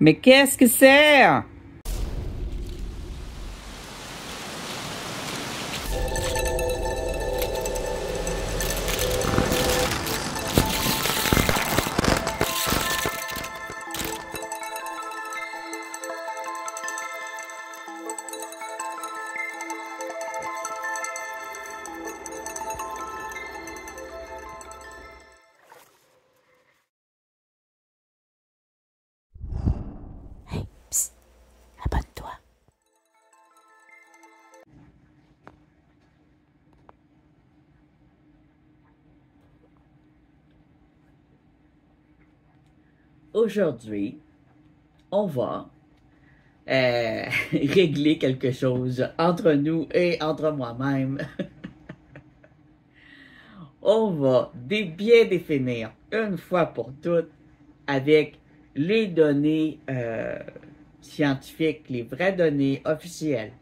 Mais qu'est-ce que c'est? Hey, psst, abonne-toi. Aujourd'hui, on va régler quelque chose entre nous et entre moi-même. On va bien définir une fois pour toutes avec les données scientifiques, les vraies données officielles.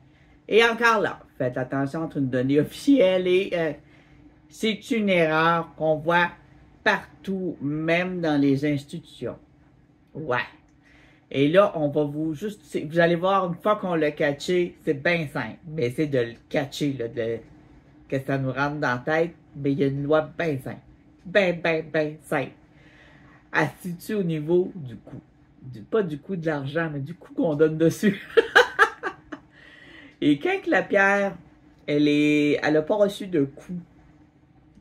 Et encore là, faites attention entre une donnée officielle et c'est une erreur qu'on voit partout, même dans les institutions. Ouais. Et là, on va vous vous allez voir, une fois qu'on l'a catché, c'est bien simple. Mais c'est de le catcher, là, que ça nous rentre dans la tête. Mais il y a une loi bien simple. Bien simple. Elle se situe au niveau du coût. Pas du coût de l'argent, mais du coût qu'on donne dessus. Et quand la pierre, elle n'a pas reçu de coût,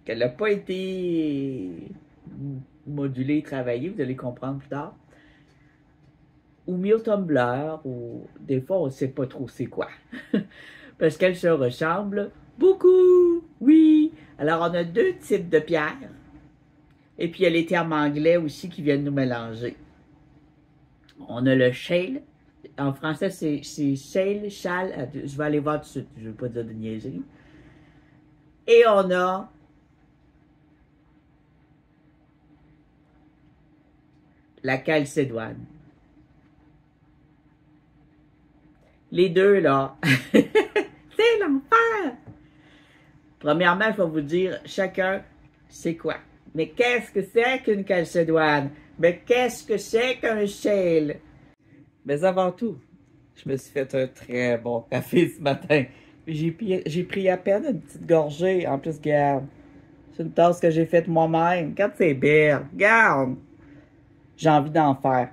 qu'elle n'a pas été modulée, travaillée, vous allez comprendre plus tard, ou mis au tumbler, ou des fois on ne sait pas trop c'est quoi. Parce qu'elle se ressemble beaucoup, oui. Alors on a deux types de pierres. Et puis il y a les termes anglais aussi qui viennent nous mélanger. On a le shale. En français, c'est shale, chale. Je vais aller voir tout de suite. Je ne veux pas dire de niaiserie. Et on a la calcédoine. Les deux, là, c'est l'enfer! Premièrement, il faut vous dire, chacun, c'est quoi? Mais qu'est-ce que c'est qu'une calcédoine? Mais qu'est-ce que c'est qu'un shale? Mais avant tout, je me suis fait un très bon café ce matin. J'ai pris à peine une petite gorgée. En plus, regarde, c'est une tasse que j'ai faite moi-même. Regarde, c'est belle. Regarde! J'ai envie d'en faire.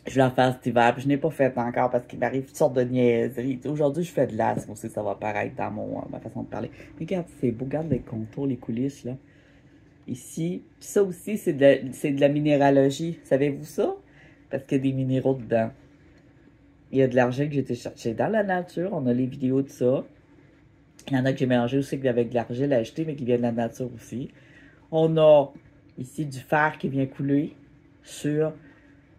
Je vais en faire cet hiver, puis je n'ai pas fait encore parce qu'il m'arrive toutes sortes de niaiseries. Aujourd'hui, je fais de l'asthme aussi, ça va paraître dans ma façon de parler. Mais regarde, c'est beau, regarde les contours, les coulisses, là. Ici, puis ça aussi, c'est de la minéralogie. Savez-vous ça? Parce qu'il y a des minéraux dedans. Il y a de l'argent que j'ai été chercher dans la nature, on a les vidéos de ça. Il y en a que j'ai mélangé aussi avec de l'argile acheté, mais qui vient de la nature aussi. On a ici du fer qui vient couler sur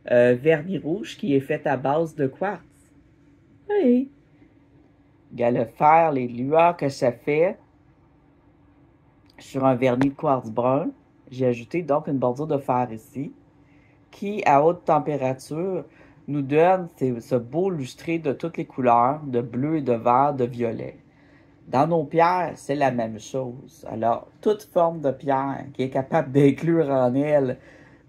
vernis rouge qui est fait à base de quartz. Oui. Il y a le fer, les lueurs que ça fait sur un vernis de quartz brun. J'ai ajouté donc une bordure de fer ici qui, à haute température, nous donne ce beau lustré de toutes les couleurs, de bleu, de vert, de violet. Dans nos pierres, c'est la même chose. Alors, toute forme de pierre qui est capable d'inclure en elle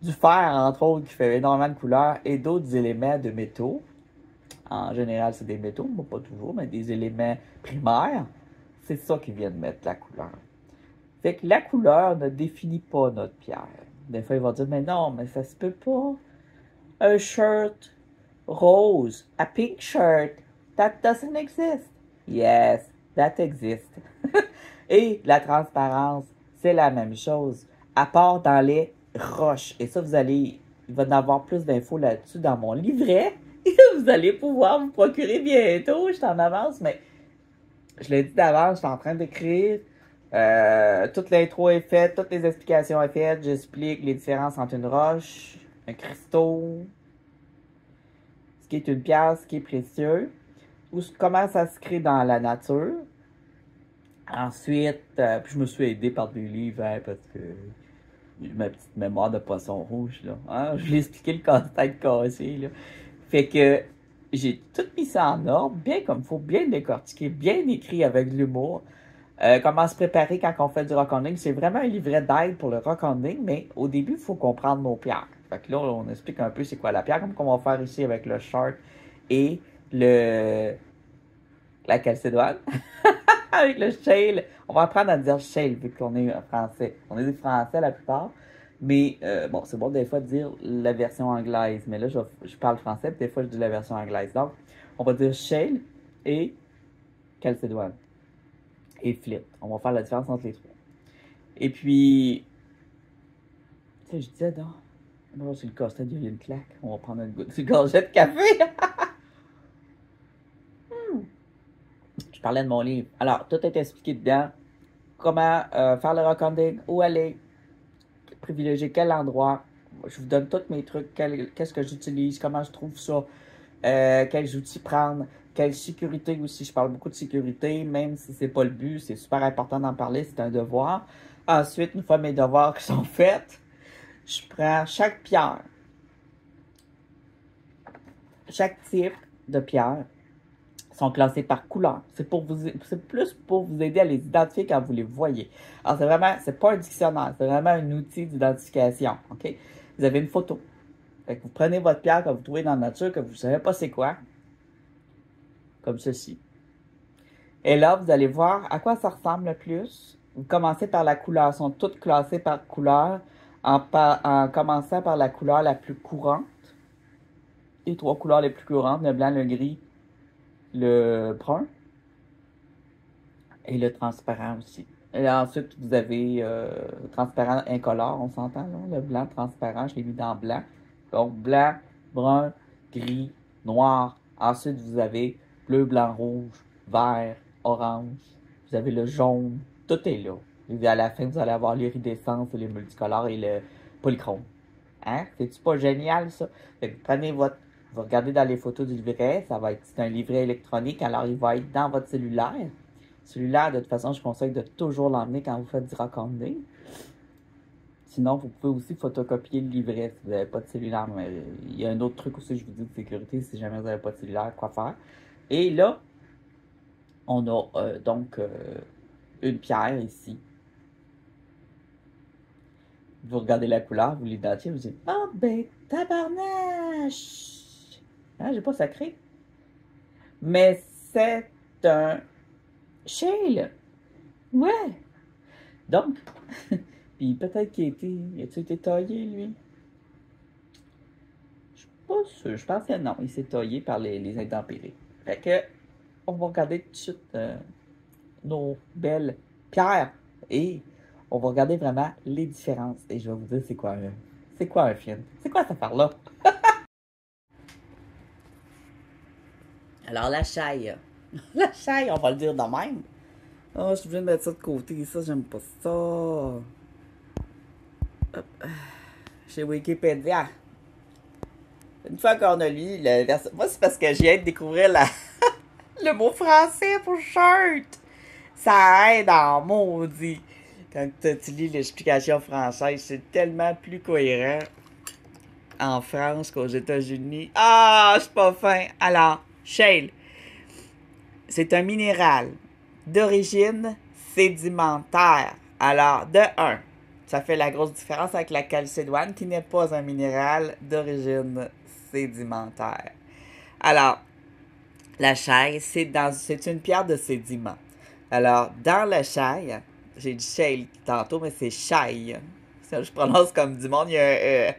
du fer, entre autres, qui fait énormément de couleurs, et d'autres éléments de métaux. En général, c'est des métaux, mais pas toujours, mais des éléments primaires. C'est ça qui vient de mettre la couleur. Fait que la couleur ne définit pas notre pierre. Des fois, ils vont dire, mais non, mais ça se peut pas. Un shirt rose, a pink shirt, that doesn't exist. Yes, that exists. Et la transparence, c'est la même chose, à part dans les roches. Et ça, il va y en avoir plus d'infos là-dessus dans mon livret. Vous allez pouvoir vous procurer bientôt. Je t'en avance, mais je l'ai dit d'avance, je suis en train d'écrire. Toute l'intro est faite, toutes les explications sont faites. J'explique les différences entre une roche, un cristaux, ce qui est une pierre, ce qui est précieux, comment ça se crée dans la nature. Ensuite, puis je me suis aidé par des livres, hein, parce que ma petite mémoire de poisson rouge, là. Hein? Je lui ai expliqué le casse-tête cassé, là. Fait que j'ai tout mis ça en ordre, bien comme il faut, bien décortiquer, bien écrit avec de l'humour. Comment se préparer quand on fait du rock-on-ring. C'est vraiment un livret d'aide pour le rock-on-ring, mais au début, il faut comprendre nos pierres. Fait que là, on explique un peu c'est quoi la pierre, comme qu'on va faire ici avec le shark et la calcédoine. Avec le shale. On va apprendre à dire shale vu qu'on est français. On est des français la plupart. Mais bon, c'est bon des fois de dire la version anglaise. Mais là, je parle français, puis des fois, je dis la version anglaise. Donc, on va dire shale et calcédoine. Et flit. On va faire la différence entre les trois. Et puis, tu sais, je disais, non. Non, c'est le casse-tête, il y a une claque. On va prendre une goutte de gorgée de café. Je parlais de mon livre. Alors, tout est expliqué dedans. Comment faire le recording, où aller, privilégier quel endroit. Je vous donne tous mes trucs, qu'est-ce que j'utilise, comment je trouve ça, quels outils prendre, quelle sécurité aussi. Je parle beaucoup de sécurité, même si c'est pas le but, c'est super important d'en parler, c'est un devoir. Ensuite, une fois mes devoirs qui sont faits, je prends chaque pierre, chaque type de pierre sont classés par couleur. C'est plus pour vous aider à les identifier quand vous les voyez. Alors, c'est pas un dictionnaire, c'est vraiment un outil d'identification, ok? Vous avez une photo. Fait que vous prenez votre pierre que vous trouvez dans la nature, que vous ne savez pas c'est quoi, comme ceci. Et là, vous allez voir à quoi ça ressemble le plus. Vous commencez par la couleur. Elles sont toutes classées par couleur, en commençant par la couleur la plus courante. Les trois couleurs les plus courantes, le blanc, le gris, le brun et le transparent aussi. Et ensuite, vous avez le transparent incolore, on s'entend, là? Le blanc transparent, je l'ai mis dans blanc. Donc, blanc, brun, gris, noir. Ensuite, vous avez bleu, blanc, rouge, vert, orange. Vous avez le jaune. Tout est là. Et à la fin, vous allez avoir l'iridescence, les multicolores et le polychrome. Hein? C'est-tu pas génial, ça? Fait que prenez vous regardez dans les photos du livret, c'est un livret électronique, alors il va être dans votre cellulaire. Cellulaire, de toute façon, je conseille de toujours l'emmener quand vous faites du recording. Sinon, vous pouvez aussi photocopier le livret si vous n'avez pas de cellulaire. Mais il y a un autre truc aussi, je vous dis, de sécurité, si jamais vous n'avez pas de cellulaire, quoi faire. Et là, on a donc une pierre ici. Vous regardez la couleur, vous l'identifiez, vous dites « Ah, ben, tabarnache! » Hein, j'ai pas sacré. Mais c'est un shale. Ouais. Donc, puis peut-être qu'il a-t-il été taillé, lui? Je suis pas sûr. Je pense que non. Il s'est taillé par les intempéries. Fait que, on va regarder tout de suite nos belles pierres et on va regarder vraiment les différences. Et je vais vous dire c'est quoi un film. C'est quoi cette affaire-là? Alors, la chaille. La chaille, on va le dire de même. Oh, je viens de mettre ça de côté. Ça, j'aime pas ça. Hop. Chez Wikipédia. Une fois qu'on a lu le verset. Moi, c'est parce que je viens de découvrir le mot français pour shirt. Ça aide en maudit. Quand tu lis l'explication française, c'est tellement plus cohérent en France qu'aux États-Unis. Ah, je suis pas fin. Alors, shale, c'est un minéral d'origine sédimentaire. Alors, de 1, ça fait la grosse différence avec la calcédoine qui n'est pas un minéral d'origine sédimentaire. Alors, la chaille, c'est une pierre de sédiment. Alors, dans la chaille, j'ai dit shale tantôt, mais c'est chaille. Ça, je prononce comme du monde, il y a un E.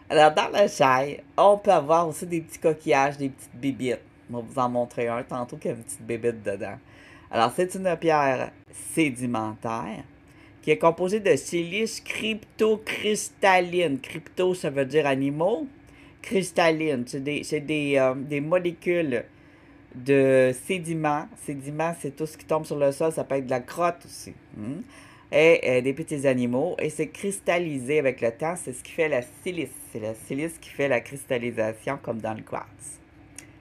Alors, dans la chaille, on peut avoir aussi des petits coquillages, des petites bébites. On va vous en montrer un tantôt qui a une petite bébite dedans. Alors, c'est une pierre sédimentaire qui est composée de silice cryptocristalline. Crypto, ça veut dire animaux. Cristalline, c'est des molécules de sédiments. Sédiments, c'est tout ce qui tombe sur le sol. Ça peut être de la crotte aussi. Et des petits animaux. Et c'est cristallisé avec le temps. C'est ce qui fait la silice. C'est la silice qui fait la cristallisation comme dans le quartz.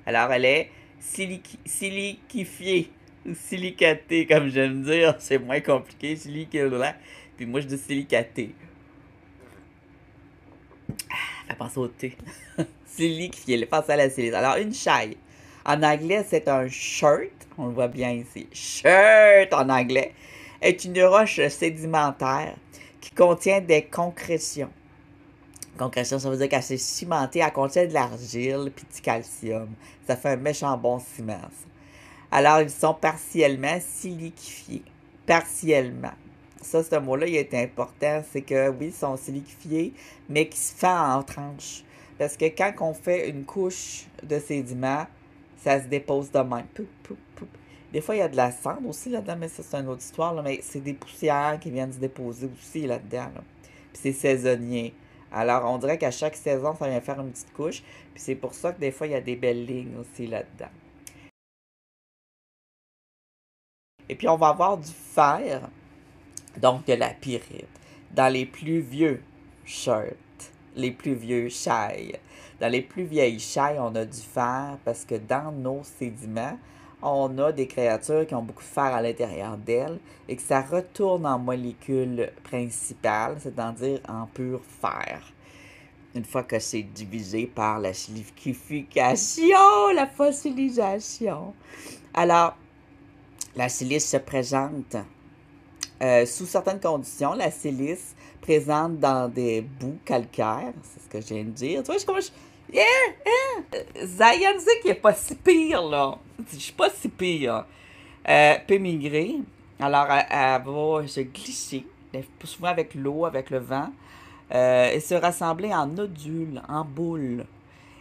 Alors, elle est siliquifiée ou silicatée, comme j'aime dire. C'est moins compliqué. Puis moi, je dis silicatée. Elle passe au thé. Siliquifiée, passe à la silice. Alors, une chaille. En anglais, c'est un shirt. On le voit bien ici. Shirt en anglais. Est une roche sédimentaire qui contient des concrétions. Concrétion, ça veut dire qu'elle s'est cimentée, elle contient de l'argile puis du calcium. Ça fait un méchant bon ciment, ça. Alors, ils sont partiellement siliquifiés. Partiellement. Ça, ce mot-là, il est important. C'est que, oui, ils sont siliquifiés, mais qui se font en tranches. Parce que quand on fait une couche de sédiments, ça se dépose de même. Poup, poup, poup. Des fois, il y a de la cendre aussi là-dedans, mais ça, c'est une autre histoire. Là, mais c'est des poussières qui viennent se déposer aussi là-dedans. Là. Puis c'est saisonnier. Alors, on dirait qu'à chaque saison, ça vient faire une petite couche. Puis c'est pour ça que des fois, il y a des belles lignes aussi là-dedans. Et puis, on va avoir du fer, donc de la pyrite, dans les plus vieux shirts, les plus vieux chailles. Dans les plus vieilles chailles, on a du fer parce que dans nos sédiments, on a des créatures qui ont beaucoup de fer à l'intérieur d'elles et que ça retourne en molécule principale, c'est-à-dire en pur fer. Une fois que c'est divisé par la silification, la fossilisation. Alors, la silice se présente sous certaines conditions. La silice présente dans des boues calcaires, c'est ce que je viens de dire. Tu vois, comment je... Yeah! Zayan dit qu'il n'est pas si pire, là. Je suis pas si pire. Peut migrer. Alors, elle va se glisser, souvent avec l'eau, avec le vent, et se rassembler en nodules, en boules.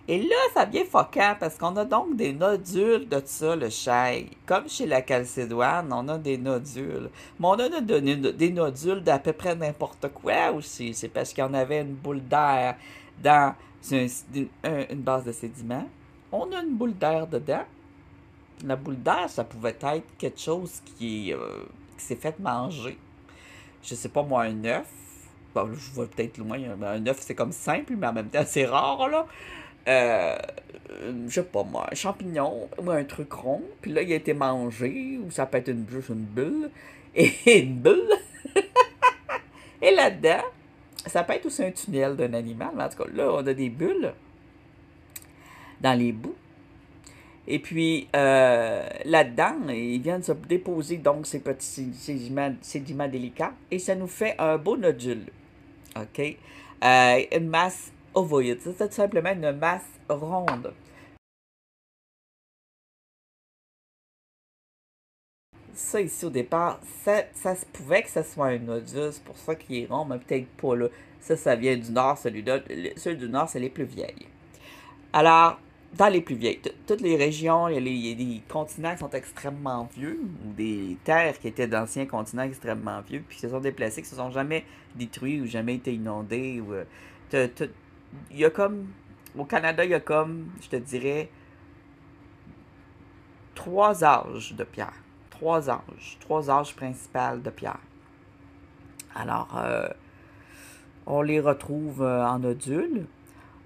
Et là, ça devient foquant parce qu'on a donc des nodules de ça, le chai. Comme chez la calcédoine, on a des nodules. Mais on a des nodules d'à peu près n'importe quoi aussi. C'est parce qu'il y en avait une boule d'air dans une base de sédiments. On a une boule d'air dedans. La boule d'air, ça pouvait être quelque chose qui s'est fait manger. Je sais pas moi, un œuf. Bon, je vais peut-être loin. Un œuf, c'est comme simple, mais en même temps, c'est rare, là. Je sais pas moi, un champignon ou un truc rond, puis là il a été mangé, ou ça peut être juste une bulle, et une bulle, et là-dedans, ça peut être aussi un tunnel d'un animal, mais en tout cas là on a des bulles dans les bouts, et puis là-dedans, ils viennent se déposer donc ces petits sédiments délicats, et ça nous fait un beau nodule, ok? Une masse ovoïde, c'est tout simplement une masse ronde. Ça ici au départ, ça se pouvait que ce soit un nodule, c'est pour ça qu'il est rond, mais peut-être pas là. Ça vient du nord, celui-là. Celui du nord, c'est les plus vieilles. Alors, dans les plus vieilles, toutes les régions, il y a des continents qui sont extrêmement vieux, ou des terres qui étaient d'anciens continents extrêmement vieux, puis qui se sont déplacés, qui se sont jamais détruits ou jamais été inondés. Ou, il y a comme, au Canada, il y a comme, je te dirais, 3 âges de pierre. 3 âges principaux de pierre. Alors, on les retrouve en nodules,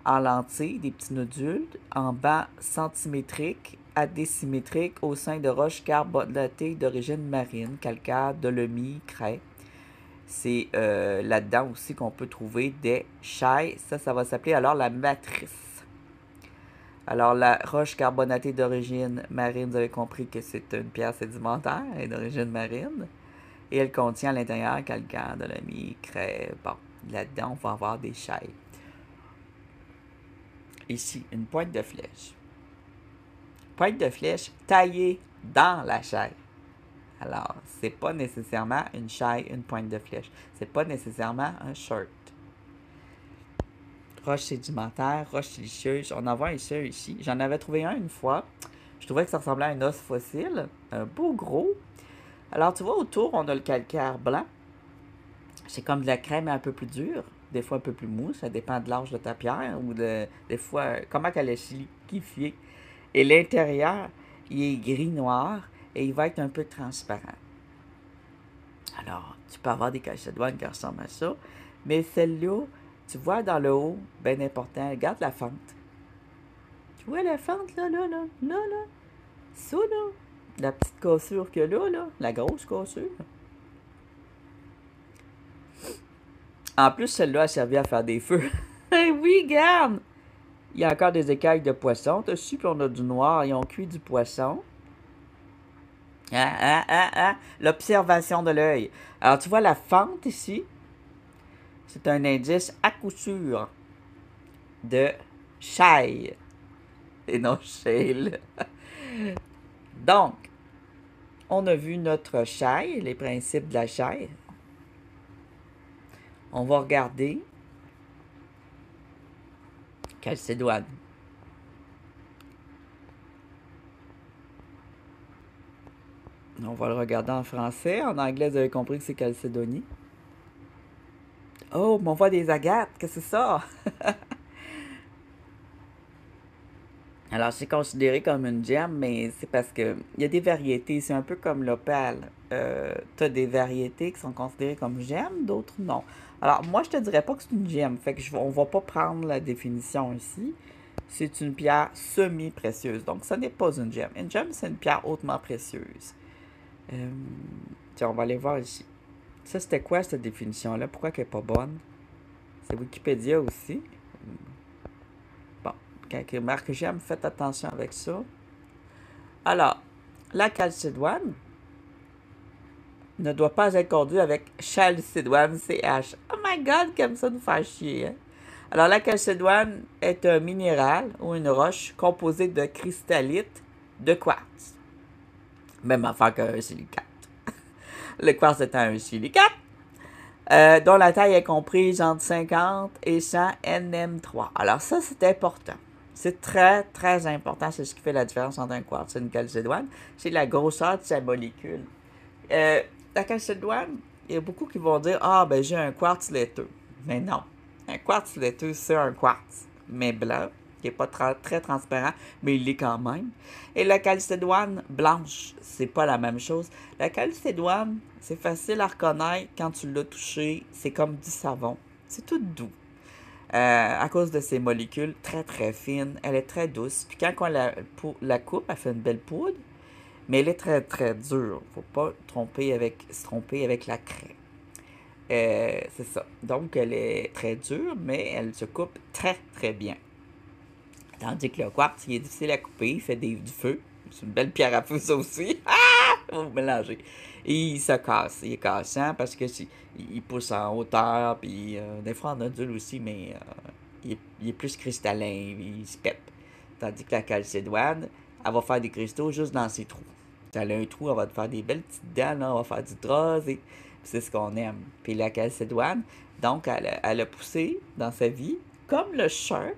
en lentilles, des petits nodules, en bancs centimétriques à décimétriques au sein de roches carbonatées d'origine marine, calcaire, dolomie, craie. C'est là-dedans aussi qu'on peut trouver des chais. Ça va s'appeler alors la matrice. Alors, la roche carbonatée d'origine marine, vous avez compris que c'est une pierre sédimentaire et d'origine marine. Et elle contient à l'intérieur calcaire, dolomie, craie. Bon, là-dedans, on va avoir des chais. Ici, une pointe de flèche. Pointe de flèche taillée dans la chaille. Alors, c'est pas nécessairement une chaille, une pointe de flèche. C'est pas nécessairement un shirt. Roche sédimentaire, roche silicieuse. On en voit un seul ici. J'en avais trouvé un une fois. Je trouvais que ça ressemblait à un os fossile. Un beau gros. Alors, tu vois, autour, on a le calcaire blanc. C'est comme de la crème un peu plus dure. Des fois un peu plus mou. Ça dépend de l'âge de ta pierre. Ou des fois, comment qu'elle est siliquifiée. Et l'intérieur, il est gris-noir. Et il va être un peu transparent. Alors, tu peux avoir des calcédoines qui ressemblent à ça. Mais celle-là, tu vois dans le haut, bien important, regarde la fente. Tu vois la fente, là. Ça, là. La petite cassure qu'il y a là. La grosse cassure. En plus, celle-là a servi à faire des feux. Eh oui, regarde! Il y a encore des écailles de poisson dessus, puis on a du noir. Ils ont cuit du poisson. L'observation de l'œil. Alors, tu vois la fente ici? C'est un indice à coup sûr de shale et non shale. Donc, on a vu notre shale, les principes de la shale. On va regarder Calcédoine. On va le regarder en français. En anglais, vous avez compris que c'est Calcédonie. Oh, mais on voit des agates. Qu'est-ce que c'est ça? Alors, c'est considéré comme une gemme, mais c'est parce que il y a des variétés. C'est un peu comme l'opale. Tu as des variétés qui sont considérées comme gemmes, d'autres non. Alors, moi, je te dirais pas que c'est une gemme. Fait que on va pas prendre la définition ici. C'est une pierre semi-précieuse. Donc, ce n'est pas une gemme. Une gemme, c'est une pierre hautement précieuse. Tiens, on va aller voir ici. Ça, c'était quoi cette définition-là? Pourquoi elle n'est pas bonne? C'est Wikipédia aussi. Bon, quelques marques j'aime, faites attention avec ça. Alors, la calcédoine ne doit pas être conduite avec chalcédoine, CH. Oh my God, comme ça nous fait chier. Hein? Alors, la calcédoine est un minéral ou une roche composée de cristallites de quartz. Même affaire qu'un silicate. Le quartz étant un silicate, dont la taille est comprise entre 50 et 100 nm3. Alors ça, c'est important. C'est très, très important. C'est ce qui fait la différence entre un quartz et une calcédoine. C'est la grosseur de sa molécule. La calcédoine, il y a beaucoup qui vont dire « Ah, ben j'ai un quartz laiteux. » Mais non. Un quartz laiteux, c'est un quartz, mais blanc, qui n'est pas très transparent, mais il l'est quand même. Et la calcédoine blanche, c'est pas la même chose. La calcédoine, c'est facile à reconnaître quand tu l'as touché. C'est comme du savon. C'est tout doux. À cause de ses molécules très très fines, elle est très douce. Puis quand on la coupe, elle fait une belle poudre, mais elle est très très dure. Faut pas se tromper avec la craie. C'est ça. Donc elle est très dure, mais elle se coupe très très bien. Tandis que le quartz, il est difficile à couper, il fait du feu. C'est une belle pierre à feu, ça aussi. Ah! Vous mélangez. Et il se casse. Il est cassant parce que il pousse en hauteur, puis des fois en nodule aussi, mais il est plus cristallin, il se pète. Tandis que la calcédoine, elle va faire des cristaux juste dans ses trous. Si elle a un trou, elle va te faire des belles petites dents, là, on va faire du drosé. C'est ce qu'on aime. Puis la calcédoine, donc, elle a poussé dans sa vie, comme le shirt,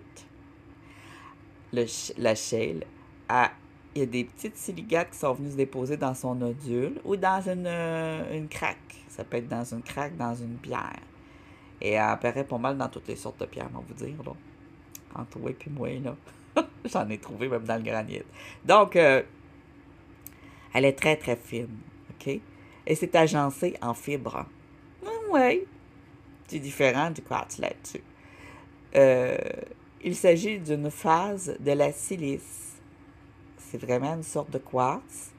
la shale, il y a des petites silicates qui sont venues se déposer dans son nodule ou dans une craque. Ça peut être dans une craque, dans une pierre. Et elle apparaît pas mal dans toutes les sortes de pierres, on va vous dire, là. Entre toi et moi, là. J'en ai trouvé même dans le granit. Donc, elle est très, très fine, OK? Et c'est agencé en fibres. Oui, c'est différent du quartz là-dessus. Il s'agit d'une phase de la silice. C'est vraiment une sorte de quartz,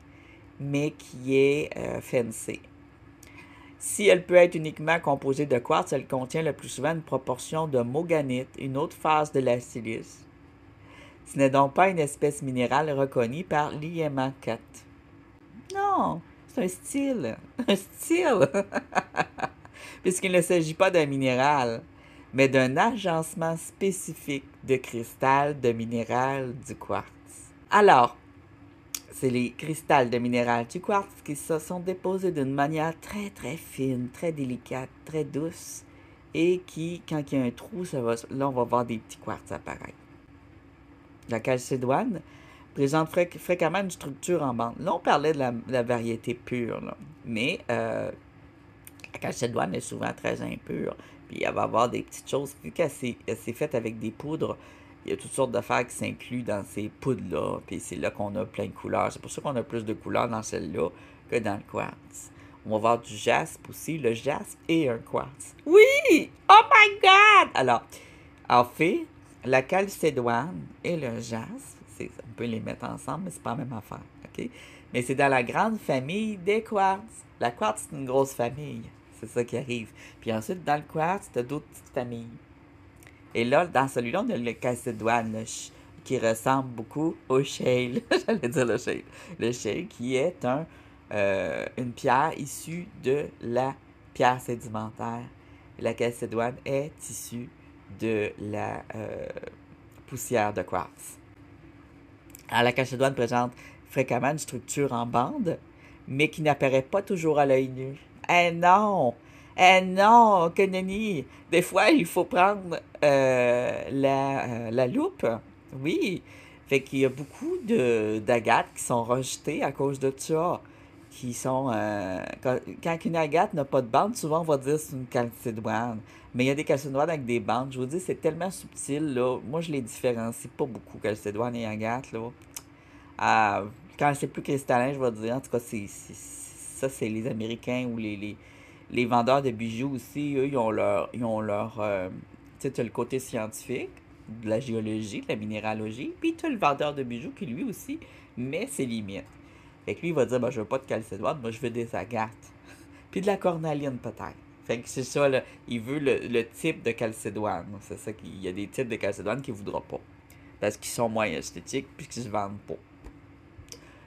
mais qui est fancy. Si elle peut être uniquement composée de quartz, elle contient le plus souvent une proportion de moganite, une autre phase de la silice. Ce n'est donc pas une espèce minérale reconnue par l'IMA4. Non, c'est un style. Un style. Puisqu'il ne s'agit pas d'un minéral, mais d'un agencement spécifique de cristal de minéral du quartz. Alors, c'est les cristals de minéral du quartz qui se sont déposés d'une manière très très fine, très délicate, très douce, et qui, quand il y a un trou, là on va voir des petits quartz apparaître. La calcédoine présente fréquemment une structure en bande. Là, on parlait de la variété pure, là. Mais la calcédoine est souvent très impure. Puis elle va avoir des petites choses. Vu qu'elle s'est faite avec des poudres, il y a toutes sortes d'affaires qui s'incluent dans ces poudres-là. Puis c'est là qu'on a plein de couleurs. C'est pour ça qu'on a plus de couleurs dans celle-là que dans le quartz. On va voir du jaspe aussi. Le jaspe est un quartz. Oui! Oh my God! Alors, en fait, la calcédoine et le jaspe, on peut les mettre ensemble, mais c'est pas la même affaire. OK? Mais c'est dans la grande famille des quartz. La quartz, c'est une grosse famille. C'est ça qui arrive. Puis ensuite, dans le quartz, tu as d'autres petites familles. Et là, dans celui-là, on a le calcédoine qui ressemble beaucoup au shale. J'allais dire le shale. Le shale qui est une pierre issue de la pierre sédimentaire. La calcédoine est issue de la poussière de quartz. Alors, la calcédoine présente fréquemment une structure en bande, mais qui n'apparaît pas toujours à l'œil nu. Eh non! Eh non, que nenni! Des fois, il faut prendre la loupe. Oui. Fait qu'il y a beaucoup d'agates qui sont rejetées à cause de ça. Qui sont. Quand une agate n'a pas de bande, souvent on va dire que c'est une calcédoine. Mais il y a des calcédoines avec des bandes. Je vous dis, c'est tellement subtil, là. Moi, je les différencie pas beaucoup, calcédoine et agate, là. Ah, quand c'est plus cristallin, je vais dire, en tout cas, ça, c'est les Américains ou les vendeurs de bijoux aussi. Eux, tu sais, tu as le côté scientifique, de la géologie, de la minéralogie, puis tu as le vendeur de bijoux qui, lui aussi, met ses limites. Fait que lui, il va dire, ben, je veux pas de calcédoine, moi, je veux des agates. Puis de la cornaline, peut-être. Fait que c'est ça, là, il veut le type de calcédoine. C'est ça qu'il y a des types de calcédoine qu'il voudra pas. Parce qu'ils sont moins esthétiques, puis qu'ils se vendent pas.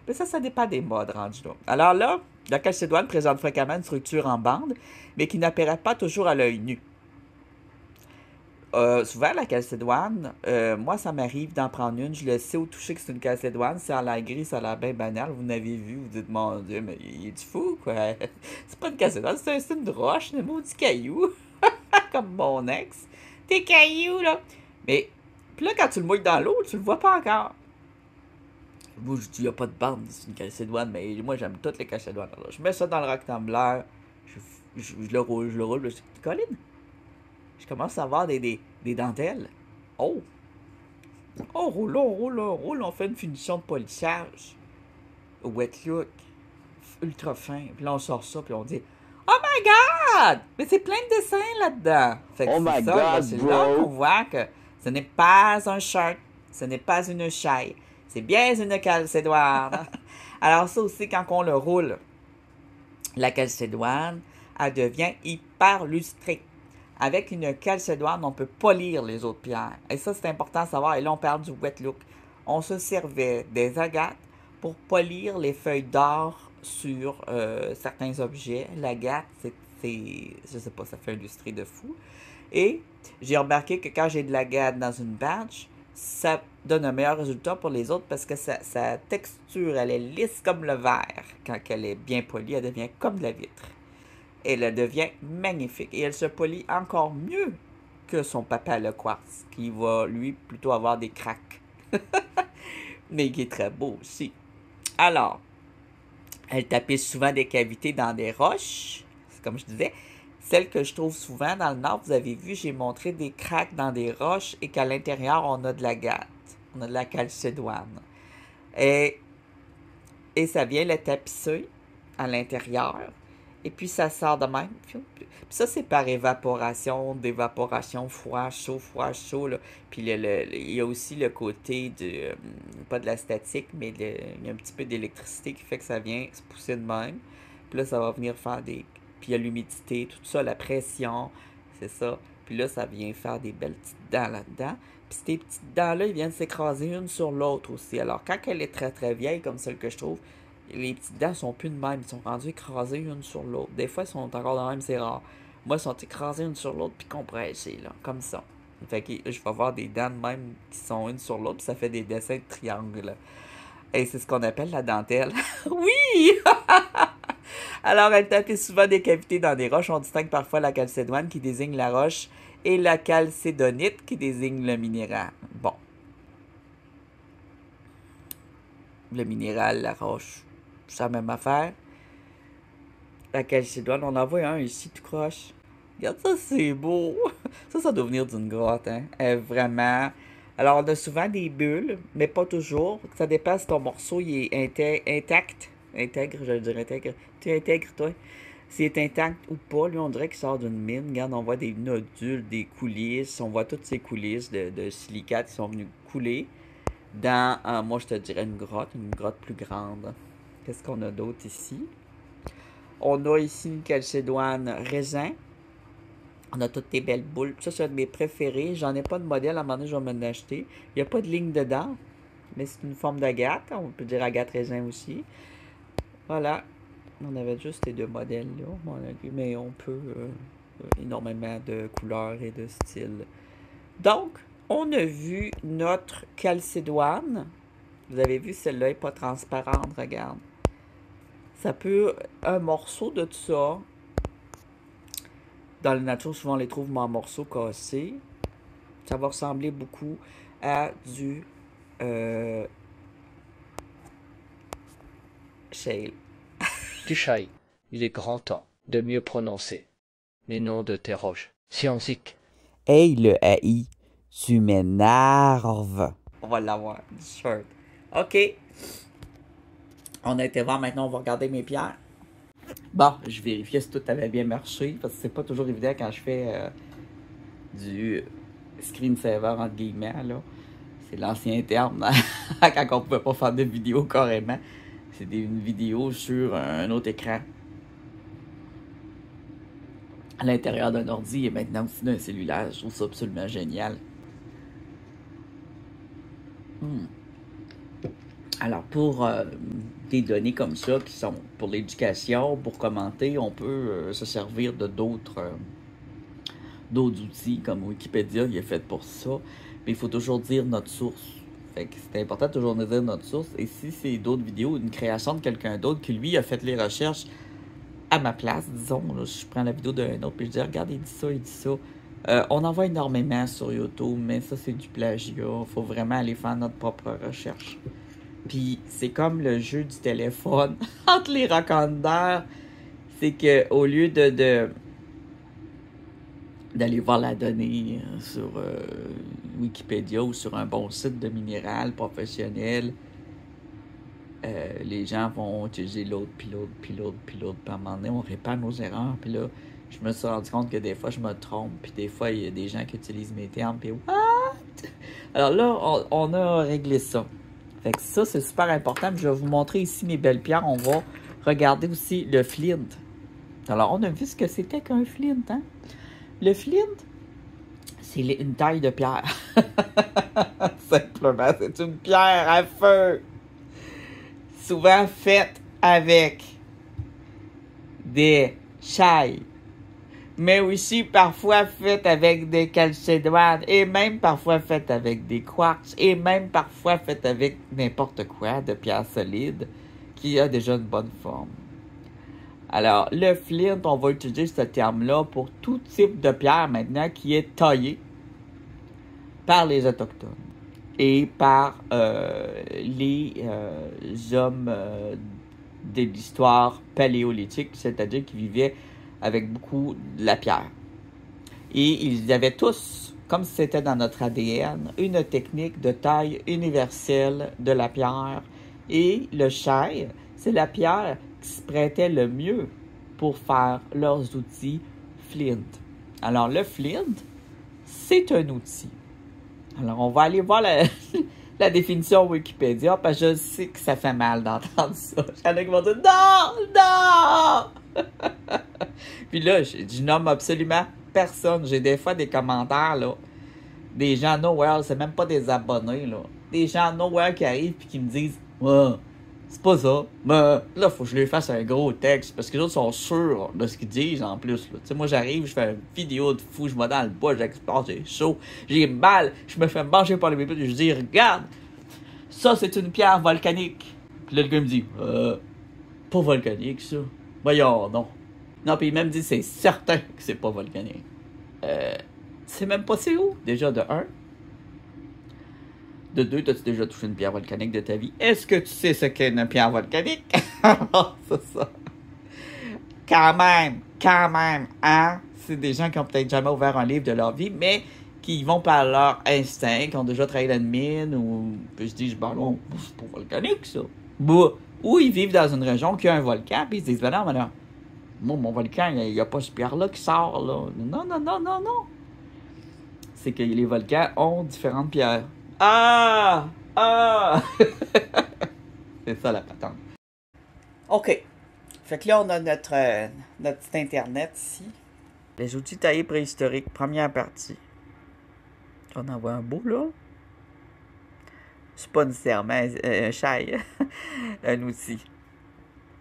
Mais ça dépend des modes rendus là. Alors là, la calcédoine présente fréquemment une structure en bande, mais qui n'apparaît pas toujours à l'œil nu. Souvent, la calcédoine, moi, ça m'arrive d'en prendre une. Je le sais au toucher que c'est une calcédoine. C'est en l'air gris, ça a l'air bien banal. Vous n'avez vu, vous dites, mon Dieu, mais il est du fou, quoi. C'est pas une calcédoine, c'est une roche, un maudit caillou. Comme mon ex. Tes cailloux, là. Mais, puis là, quand tu le mouilles dans l'eau, tu le vois pas encore. Moi, je dis, il n'y a pas de bande, c'est une calcédoine, mais moi, j'aime toutes les calcédoines. Alors, je mets ça dans le rectangulaire, je le roule, je dis, Colin, je commence à avoir des dentelles. Oh! On roule, on roule, on roule, on fait une finition de polissage. Wet look, ultra fin. Puis là, on sort ça, puis on dit, Oh my God! Mais c'est plein de dessins là-dedans. Fait que Oh c'est my ça, là, God, c'est là qu'on bro! voit que ce n'est pas un shirt, ce n'est pas une chaille, c'est bien une calcédoine. Alors ça aussi, quand on le roule, la calcédoine, elle devient hyper lustrée. Avec une calcédoine, on peut polir les autres pierres. Et ça, c'est important à savoir. Et là, on parle du wet look. On se servait des agates pour polir les feuilles d'or sur certains objets. L'agate, je sais pas, ça fait un lustré de fou. Et j'ai remarqué que quand j'ai de l'agate dans une batch, ça donne un meilleur résultat pour les autres parce que sa texture, elle est lisse comme le verre. Quand elle est bien polie, elle devient comme de la vitre. Elle devient magnifique et elle se polie encore mieux que son papa le quartz, qui va lui plutôt avoir des craques, mais qui est très beau aussi. Alors, elle tapisse souvent des cavités dans des roches, comme je disais. Celle que je trouve souvent dans le nord, vous avez vu, j'ai montré des craques dans des roches et qu'à l'intérieur, on a de l'agate. On a de la calcédoine. Et, et ça vient le tapisser à l'intérieur. Et puis ça sort de même. Puis ça, c'est par évaporation, d'évaporation, froid, chaud. Là. Puis il y a aussi le côté de, pas de la statique, mais il y a un petit peu d'électricité qui fait que ça vient se pousser de même. Puis là, ça va venir faire des... Puis il y a l'humidité, tout ça, la pression, c'est ça. Puis là, ça vient faire des belles petites dents là-dedans. Puis ces petites dents-là, ils viennent s'écraser une sur l'autre aussi. Alors, quand elle est très très vieille, comme celle que je trouve, les petites dents sont plus de même. Ils sont rendus écrasés une sur l'autre. Des fois, ils sont encore de même, c'est rare. Moi, ils sont écrasés une sur l'autre puis compressés, là, comme ça. Fait que je vais avoir des dents de même qui sont une sur l'autre, puis ça fait des dessins de triangles. Et c'est ce qu'on appelle la dentelle. Oui! Alors, elle tapisse souvent des cavités dans des roches. On distingue parfois la calcédoine qui désigne la roche et la calcédonite qui désigne le minéral. Bon. Le minéral, la roche, c'est la même affaire. La calcédoine, on en voit un ici tout croche. Regarde ça, c'est beau. Ça doit venir d'une grotte, hein. Vraiment. Alors, on a souvent des bulles, mais pas toujours. Ça dépend si ton morceau il est intact. Intègre, je veux dire intègre. Tu intègres, toi? S'il est intact ou pas, lui, on dirait qu'il sort d'une mine. Regarde, on voit des nodules, des coulisses. On voit toutes ces coulisses de silicates qui sont venus couler dans, moi, je te dirais une grotte plus grande. Qu'est-ce qu'on a d'autre ici? On a ici une calcédoine raisin. On a toutes des belles boules. Ça, c'est un de mes préférés. J'en ai pas de modèle. À un moment donné, je vais m'en acheter. Il n'y a pas de ligne dedans, mais c'est une forme d'agate. On peut dire agate raisin aussi. Voilà. On avait juste ces deux modèles-là. Mais on peut énormément de couleurs et de styles. Donc, on a vu notre calcédoine. Vous avez vu, celle-là n'est pas transparente, regarde. Ça peut, un morceau de tout ça. Dans la nature, souvent, on les trouve en morceaux cassés. Ça va ressembler beaucoup à du shale. Du shale. Il est grand temps de mieux prononcer les noms de tes roches. Scientifique. Hey, le AI, tu m'énerves. On va l'avoir, du shirt. OK. On a été voir, maintenant on va regarder mes pierres. Bon, je vérifiais si tout avait bien marché, parce que c'est pas toujours évident quand je fais du screensaver, entre guillemets, là. C'est l'ancien terme, quand on pouvait pas faire de vidéo carrément. C'est une vidéo sur un autre écran. À l'intérieur d'un ordi et maintenant aussi d'un cellulaire. Je trouve ça absolument génial. Alors, pour des données comme ça, qui sont pour l'éducation, pour commenter, on peut se servir de d'autres outils, comme Wikipédia, il est fait pour ça. Mais il faut toujours dire notre source. Fait que c'est important de toujours dire notre source. Et si c'est d'autres vidéos, une création de quelqu'un d'autre qui, lui, a fait les recherches à ma place, disons, là, je prends la vidéo d'un autre, puis je dis, regarde, il dit ça, il dit ça. On en voit énormément sur YouTube, mais ça, c'est du plagiat. Il faut vraiment aller faire notre propre recherche. Puis c'est comme le jeu du téléphone entre les raconteurs. C'est que au lieu d'aller voir la donnée sur Wikipédia ou sur un bon site de minéral professionnel, les gens vont utiliser l'autre, puis l'autre, puis l'autre, puis l'autre. Puis à un moment donné, on répare nos erreurs. Puis là, je me suis rendu compte que des fois, je me trompe. Puis des fois, il y a des gens qui utilisent mes termes. Puis what? Alors là, on a réglé ça. Fait que ça, c'est super important. Puis je vais vous montrer ici mes belles pierres. On va regarder aussi le flint. Alors, on a vu ce que c'était qu'un flint, hein? Le flint, c'est une taille de pierre. Simplement, c'est une pierre à feu. Souvent faite avec des chailles, mais aussi parfois faite avec des calcédoines, et même parfois faite avec des quartz, et même parfois faite avec n'importe quoi de pierre solide qui a déjà une bonne forme. Alors, le flint, on va utiliser ce terme-là pour tout type de pierre maintenant qui est taillé par les Autochtones et par les hommes de l'histoire paléolithique, c'est-à-dire qui vivaient avec beaucoup de la pierre. Et ils avaient tous, comme c'était dans notre ADN, une technique de taille universelle de la pierre. Et le chai, c'est la pierre qui se prêtait le mieux pour faire leurs outils flint. Alors, le flint, c'est un outil. Alors, on va aller voir la définition Wikipédia, parce que je sais que ça fait mal d'entendre ça. Il y en a qui vont dire « Non! Non! » Puis là, je nomme absolument personne. J'ai des fois des commentaires, là. Des gens nowhere, c'est même pas des abonnés, là. Des gens nowhere qui arrivent et qui me disent « Ouais, c'est pas ça. Mais là, faut que je lui fasse un gros texte. » Parce que les autres sont sûrs de ce qu'ils disent en plus. Tu sais, moi, j'arrive, je fais une vidéo de fou, je vais dans le bois, j'explore, j'ai chaud, j'ai mal, je me fais manger par les bébés. Je dis « Regarde, ça, c'est une pierre volcanique. » Puis là, le gars me dit « Pas volcanique, ça. Voyons, non. » Non, puis il même dit « C'est certain que c'est pas volcanique. » C'est même pas c'est où, déjà, de 1. De 2, t'as-tu déjà touché une pierre volcanique de ta vie? Est-ce que tu sais ce qu'est une pierre volcanique? C'est ça. Quand même, hein? C'est des gens qui ont peut-être jamais ouvert un livre de leur vie, mais qui vont par leur instinct, qui ont déjà travaillé dans une mine, ou puis je dis, ben non, c'est pas volcanique, ça. Bah, ou ils vivent dans une région qui a un volcan, puis ils se disent, ben non, moi, mon volcan, il n'y a pas ce pierre-là qui sort, là. Non. C'est que les volcans ont différentes pierres. Ah! C'est ça la patente. OK. Fait que là, on a notre site internet ici. Les outils taillés préhistoriques, première partie. On en voit un beau, là. C'est pas nécessairement un chai, un outil.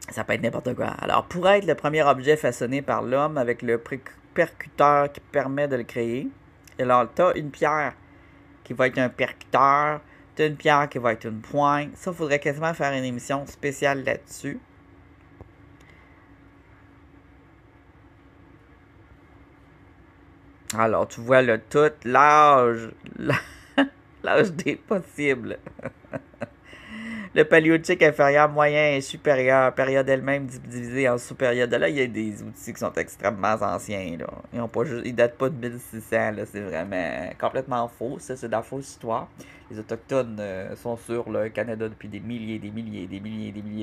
Ça peut être n'importe quoi. Alors, pour être le premier objet façonné par l'homme avec le percuteur qui permet de le créer, Alors, tu as une pierre qui va être un percuteur, tu as une pierre qui va être une pointe. Ça, il faudrait quasiment faire une émission spéciale là-dessus. Alors, tu vois là, tout l'âge des possibles. Le paléolithique inférieur, moyen et supérieur, période elle-même divisée en sous-périodes. Là, il y a des outils qui sont extrêmement anciens. Là. Ils datent pas de 1600. Là. C'est vraiment complètement faux. Ça, c'est de la fausse histoire. Les Autochtones sont sur le Canada depuis des milliers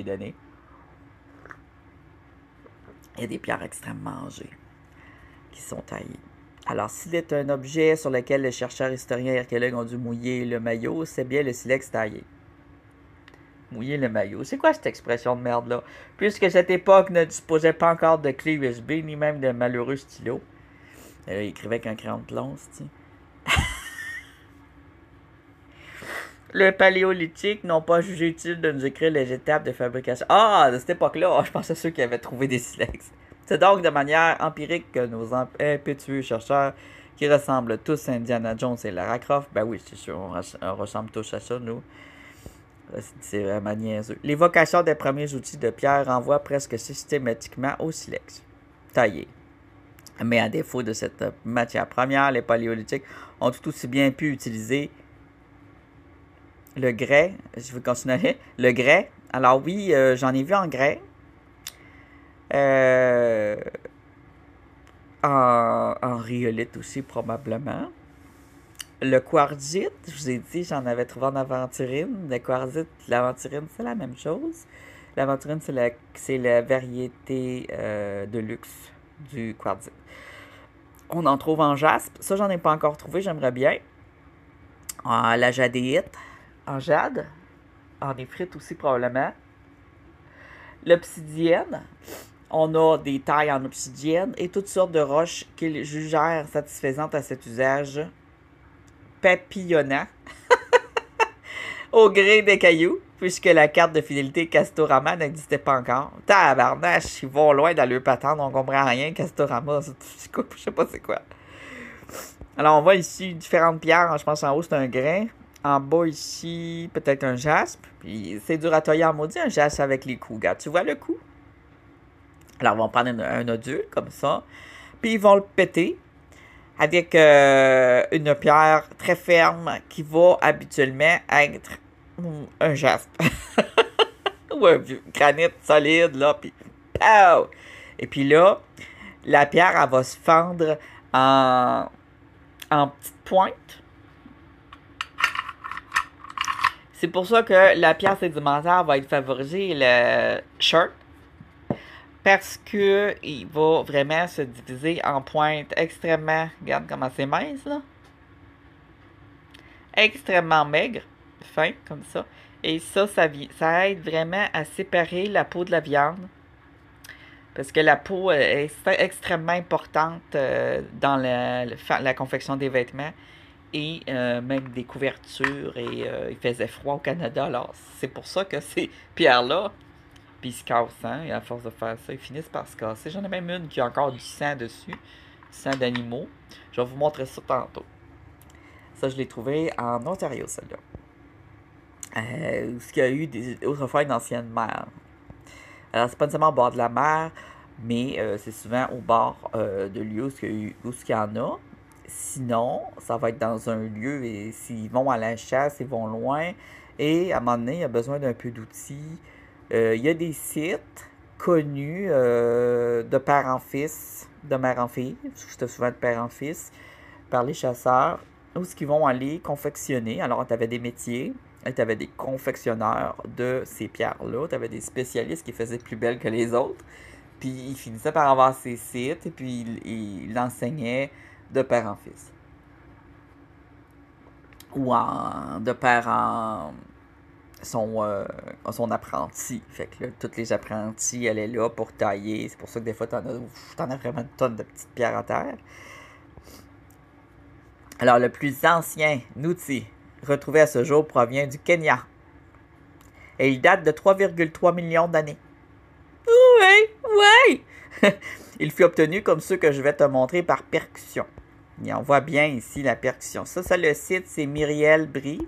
d'années. Il y a des pierres extrêmement âgées qui sont taillées. Alors, s'il est un objet sur lequel les chercheurs, historiens et archéologues ont dû mouiller le maillot, c'est bien le silex taillé. Mouiller le maillot. C'est quoi cette expression de merde-là? Puisque cette époque ne disposait pas encore de clé USB, ni même de malheureux stylos. Il écrivait avec un crayon de plomb, tu sais. Le paléolithique n'ont pas jugé utile de nous écrire les étapes de fabrication. Ah, de cette époque-là, je pensais à ceux qui avaient trouvé des silex. C'est donc de manière empirique que nos impétueux chercheurs, qui ressemblent tous à Indiana Jones et Lara Croft, ben oui, c'est sûr, on ressemble tous à ça, nous. C'est vraiment niaiseux. L'évocation des premiers outils de pierre renvoie presque systématiquement au silex, taillé. Mais à défaut de cette matière première, les paléolithiques ont tout aussi bien pu utiliser le grès. Je vais continuer. Le grès. Alors oui, j'en ai vu en grès. En rhyolite aussi, probablement. Le quartzite, je vous ai dit, j'en avais trouvé en aventurine. Le quartzite, l'aventurine, c'est la même chose. L'aventurine, c'est la variété de luxe du quartzite. On en trouve en jaspe. Ça, j'en ai pas encore trouvé, j'aimerais bien. La jadéite, en jade. En éphrite aussi, probablement. L'obsidienne. On a des tailles en obsidienne et toutes sortes de roches qu'ils jugèrent satisfaisantes à cet usage papillonnant au gré des cailloux, puisque la carte de fidélité Castorama n'existait pas encore. Tabarnache, ils vont loin dans le patente, on comprend rien. Castorama, c'est quoi, je sais pas c'est quoi. Alors, on voit ici différentes pierres. Je pense en haut, c'est un grain. En bas, ici, peut-être un jaspe. Puis, c'est dur à tailler en maudit, un jaspe avec les coups. Regarde, tu vois le coup? Alors, ils vont prendre un nodule, comme ça. Puis, ils vont le péter avec une pierre très ferme qui va habituellement être un jaspe. Ou un vieux granit solide, là. Puis, pow! Et puis là, la pierre, elle va se fendre en petites pointes. C'est pour ça que la pierre sédimentaire va être favorisée, le shirt, parce que il va vraiment se diviser en pointes extrêmement, regarde comment c'est mince là, extrêmement maigre, fin comme ça, et ça ça aide vraiment à séparer la peau de la viande, parce que la peau est extrêmement importante dans la confection des vêtements. Et même des couvertures, et il faisait froid au Canada, alors c'est pour ça que ces pierres-là, puis ils se cassent, hein, et à force de faire ça, ils finissent par se casser. J'en ai même une qui a encore du sang dessus, du sang d'animaux. Je vais vous montrer ça tantôt. Ça, je l'ai trouvé en Ontario, celle-là. Ce qu'il y a eu autrefois une ancienne mer. Alors, c'est pas nécessairement au bord de la mer, mais c'est souvent au bord de lieux où il y en a. Sinon, ça va être dans un lieu et s'ils vont à la chasse, ils vont loin. Et à un moment donné, il y a besoin d'un peu d'outils. Il y a des sites connus de père en fils, de mère en fille, c'était souvent de père en fils, par les chasseurs, où ce qu'ils vont aller confectionner. Alors, tu avais des métiers, tu avais des confectionneurs de ces pierres-là, tu avais des spécialistes qui faisaient plus belles que les autres. Puis, ils finissaient par avoir ces sites et puis ils l'enseignaient de père en fils. Ou de père en son apprenti. Fait que là, tous les apprentis allaient là pour tailler. C'est pour ça que des fois, t'en as vraiment une tonne de petites pierres à terre. Alors, le plus ancien outil retrouvé à ce jour provient du Kenya. Et il date de 3,3 millions d'années. Oui! Il fut obtenu comme ceux que je vais te montrer par percussion. Et on voit bien ici la percussion. Ça le cite, c'est Myriel Brie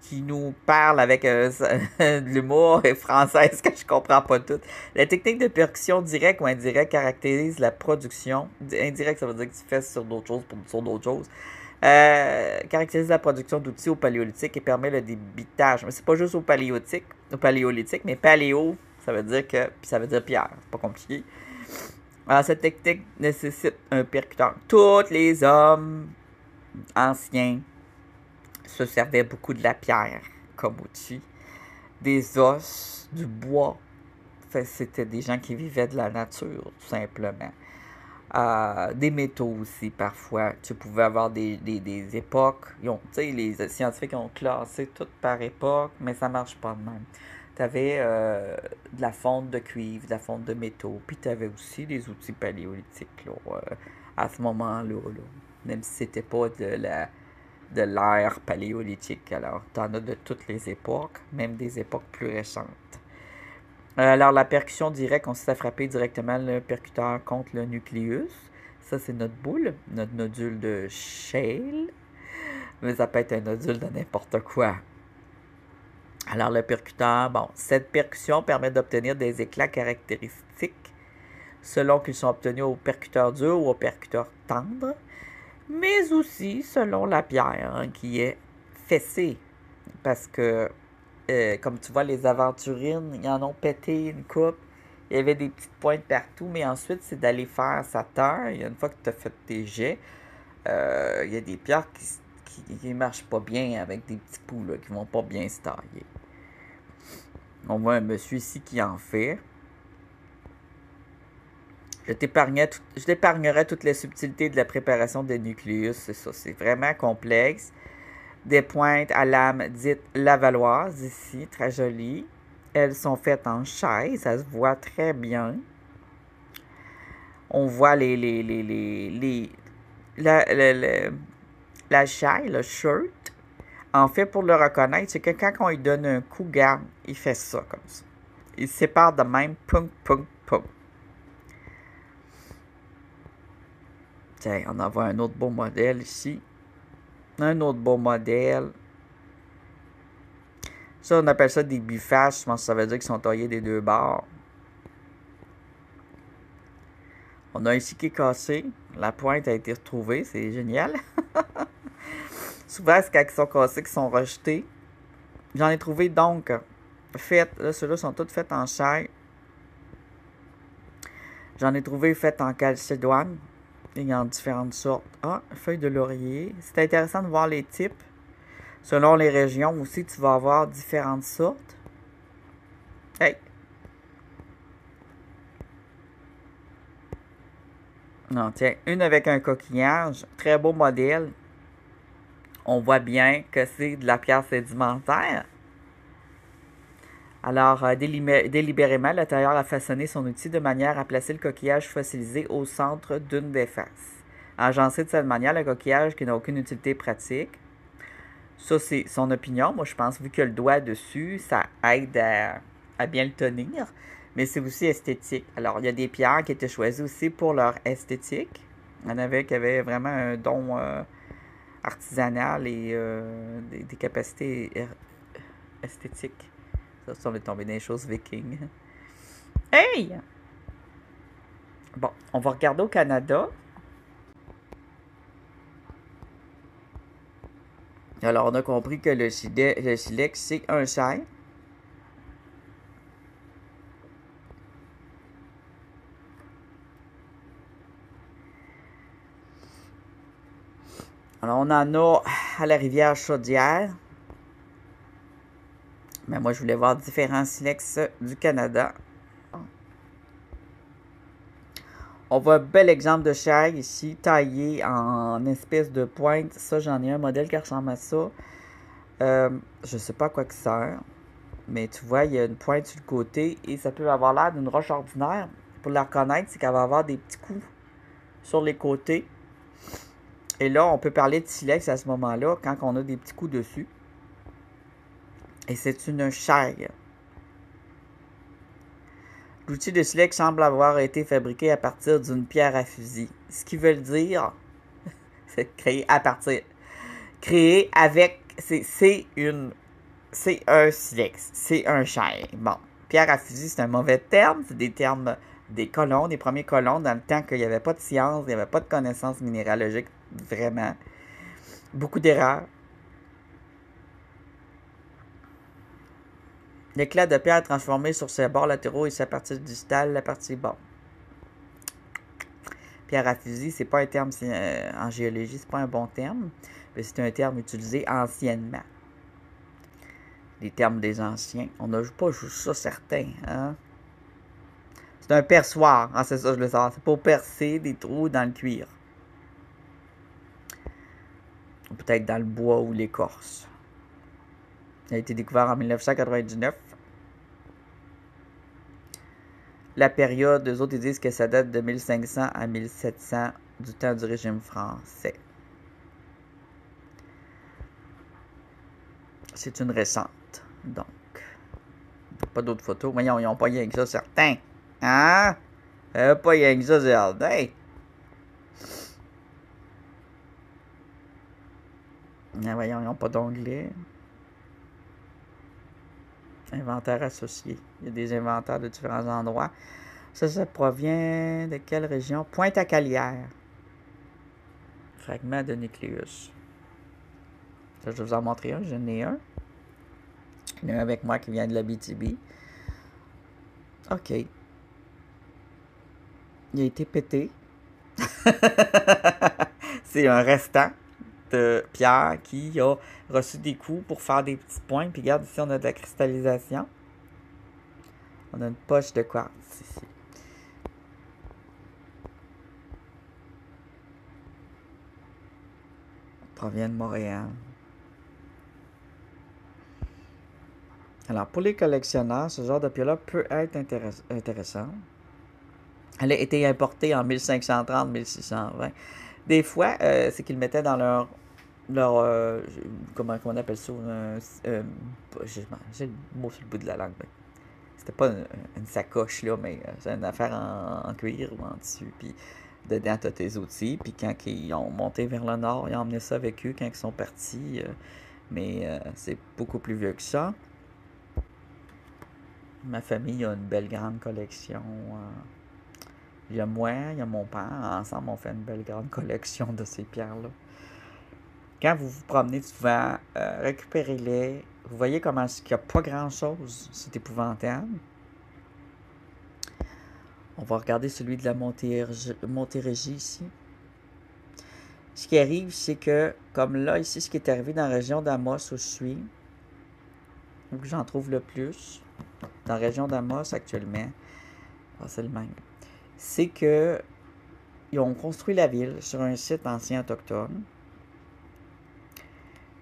qui nous parle avec de l'humour française que je comprends pas tout. La technique de percussion directe ou indirecte caractérise la production. Indirect, ça veut dire que tu fais sur d'autres choses sur d'autres choses. Caractérise la production d'outils au paléolithique et permet le débitage. Mais c'est pas juste au paléolithique, mais paléo, ça veut dire que, puis ça veut dire pierre. C'est pas compliqué. Alors, cette technique nécessite un percuteur. Tous les hommes anciens se servaient beaucoup de la pierre comme outil, des os, du bois. C'était des gens qui vivaient de la nature, tout simplement. Des métaux aussi, parfois. Tu pouvais avoir des époques. Les scientifiques ont classé tout par époque, mais ça marche pas de même. Tu avais de la fonte de cuivre, de la fonte de métaux, puis tu avais aussi des outils paléolithiques là, à ce moment-là. Là. Même si c'était pas de l'ère paléolithique. Alors, tu en as de toutes les époques, même des époques plus récentes. Alors, la percussion directe consiste à frapper directement le percuteur contre le nucléus. Ça, c'est notre boule, notre nodule de Scheele. Mais ça peut être un nodule de n'importe quoi. Alors, le percuteur, bon, cette percussion permet d'obtenir des éclats caractéristiques selon qu'ils sont obtenus au percuteur dur ou au percuteur tendre, mais aussi selon la pierre qui est fessée. Parce que, comme tu vois, les aventurines, ils en ont pété une coupe. Il y avait des petites pointes partout, mais ensuite, c'est d'aller faire sa taille. Une fois que tu as fait tes jets, il y a des pierres qui ne marchent pas bien avec des petits poux là, qui ne vont pas bien se tailler. On voit un monsieur ici qui en fait. Je t'épargnerai toutes les subtilités de la préparation des nucléus. C'est ça, c'est vraiment complexe. Des pointes à lame dites lavalloises ici, très jolies. Elles sont faites en chaille, ça se voit très bien. On voit la chaille, le shirt. En fait, pour le reconnaître, c'est que quand on lui donne un coup, garde, il fait ça comme ça. Il se sépare de même, pum, pum, pum. Tiens, on en voit un autre beau modèle ici. Un autre beau modèle. Ça, on appelle ça des biffages. Je pense que ça veut dire qu'ils sont taillés des deux bords. On a ici qui est cassé. La pointe a été retrouvée. C'est génial. Souvent, c'est quand ils sont cassés qu'ils sont rejetés. J'en ai trouvé donc faites. Là, ceux-là sont tous faits en chair. J'en ai trouvé faites en calcédoine. Il y en a différentes sortes. Ah, feuille de laurier. C'est intéressant de voir les types. Selon les régions aussi, tu vas avoir différentes sortes. Hey! Non, tiens, une avec un coquillage. Très beau modèle. On voit bien que c'est de la pierre sédimentaire. Alors, délibérément, le tailleur a façonné son outil de manière à placer le coquillage fossilisé au centre d'une des faces. Agencé de cette manière, le coquillage qui n'a aucune utilité pratique. Ça, c'est son opinion. Moi, je pense, vu que le doigt dessus, ça aide à bien le tenir. Mais c'est aussi esthétique. Alors, il y a des pierres qui étaient choisies aussi pour leur esthétique. Il y en avait qui avaient vraiment un don artisanal et des capacités esthétiques. Ça, on est tombé dans les choses vikings. Hey! Bon, on va regarder au Canada. Alors, on a compris que le silex, c'est un chêne. Alors, on en a à la rivière Chaudière. Mais moi, je voulais voir différents silex du Canada. On voit un bel exemple de chêne ici, taillé en espèce de pointe. Ça, j'en ai un modèle qui ressemble à ça. Je sais pas à quoi que ça sert. Mais tu vois, il y a une pointe sur le côté et ça peut avoir l'air d'une roche ordinaire. Pour la reconnaître, c'est qu'elle va avoir des petits coups sur les côtés. Et là, on peut parler de silex à ce moment-là, quand on a des petits coups dessus. Et c'est une chaille. L'outil de silex semble avoir été fabriqué à partir d'une pierre à fusil. Ce qui veut dire, C'est créé à partir. Créé avec. C'est un silex. C'est un chêne. Bon. Pierre à fusil, c'est un mauvais terme. C'est des termes des colons, des premiers colons, dans le temps qu'il n'y avait pas de science, il n'y avait pas de connaissances minéralogiques, vraiment. Beaucoup d'erreurs. L'éclat de pierre est transformé sur ses bords latéraux et sa partie distale, la partie bon. Pierre à fusil, c'est pas un terme en géologie, c'est pas un bon terme, mais c'est un terme utilisé anciennement. Les termes des anciens. On n'a pas juste ça certain, hein? C'est un perçoir, ah, c'est ça, je le sais. C'est pour percer des trous dans le cuir. Ou peut-être dans le bois ou l'écorce. Il a été découvert en 1999. La période, eux autres, ils disent que ça date de 1500 à 1700 du temps du régime français. C'est une récente, donc. Pas d'autres photos. Voyons, ils n'ont pas rien que ça, certains. Hein? Pas rien que ça, certains. Voyons, ils n'ont pas d'onglet. Inventaire associé. Il y a des inventaires de différents endroits. Ça provient de quelle région? Pointe-à-Calière. Fragment de nucléus. Ça, je vais vous en montrer un. J'en ai un. Il y en a un avec moi qui vient de l'Abitibi. OK. Il a été pété. C'est un restant de pierre qui a reçu des coups pour faire des petits points. Puis regarde, ici, on a de la cristallisation. On a une poche de quartz ici. Provient de Montréal. Alors, pour les collectionneurs, ce genre de pierre-là peut être intéressant. Elle a été importée en 1530-1620. Des fois, c'est qu'ils mettaient dans leur comment on appelle ça? J'ai le mot sur le bout de la langue. C'était pas une sacoche, là, mais c'est une affaire en cuir ou en tissu. Puis dedans, tu as tes outils. Puis quand ils ont monté vers le nord, ils ont emmené ça avec eux quand ils sont partis. Mais c'est beaucoup plus vieux que ça. Ma famille a une belle grande collection. Il y a moi, il y a mon père. Ensemble, on fait une belle grande collection de ces pierres-là. Quand vous vous promenez souvent, récupérez-les. Vous voyez comment il n'y a pas grand-chose. C'est épouvantable. On va regarder celui de la Montérégie ici. Ce qui arrive, c'est que, comme là, ici, ce qui est arrivé dans la région d'Amos où je suis, où j'en trouve le plus, dans la région d'Amos actuellement, c'est le même, c'est que ils ont construit la ville sur un site ancien autochtone.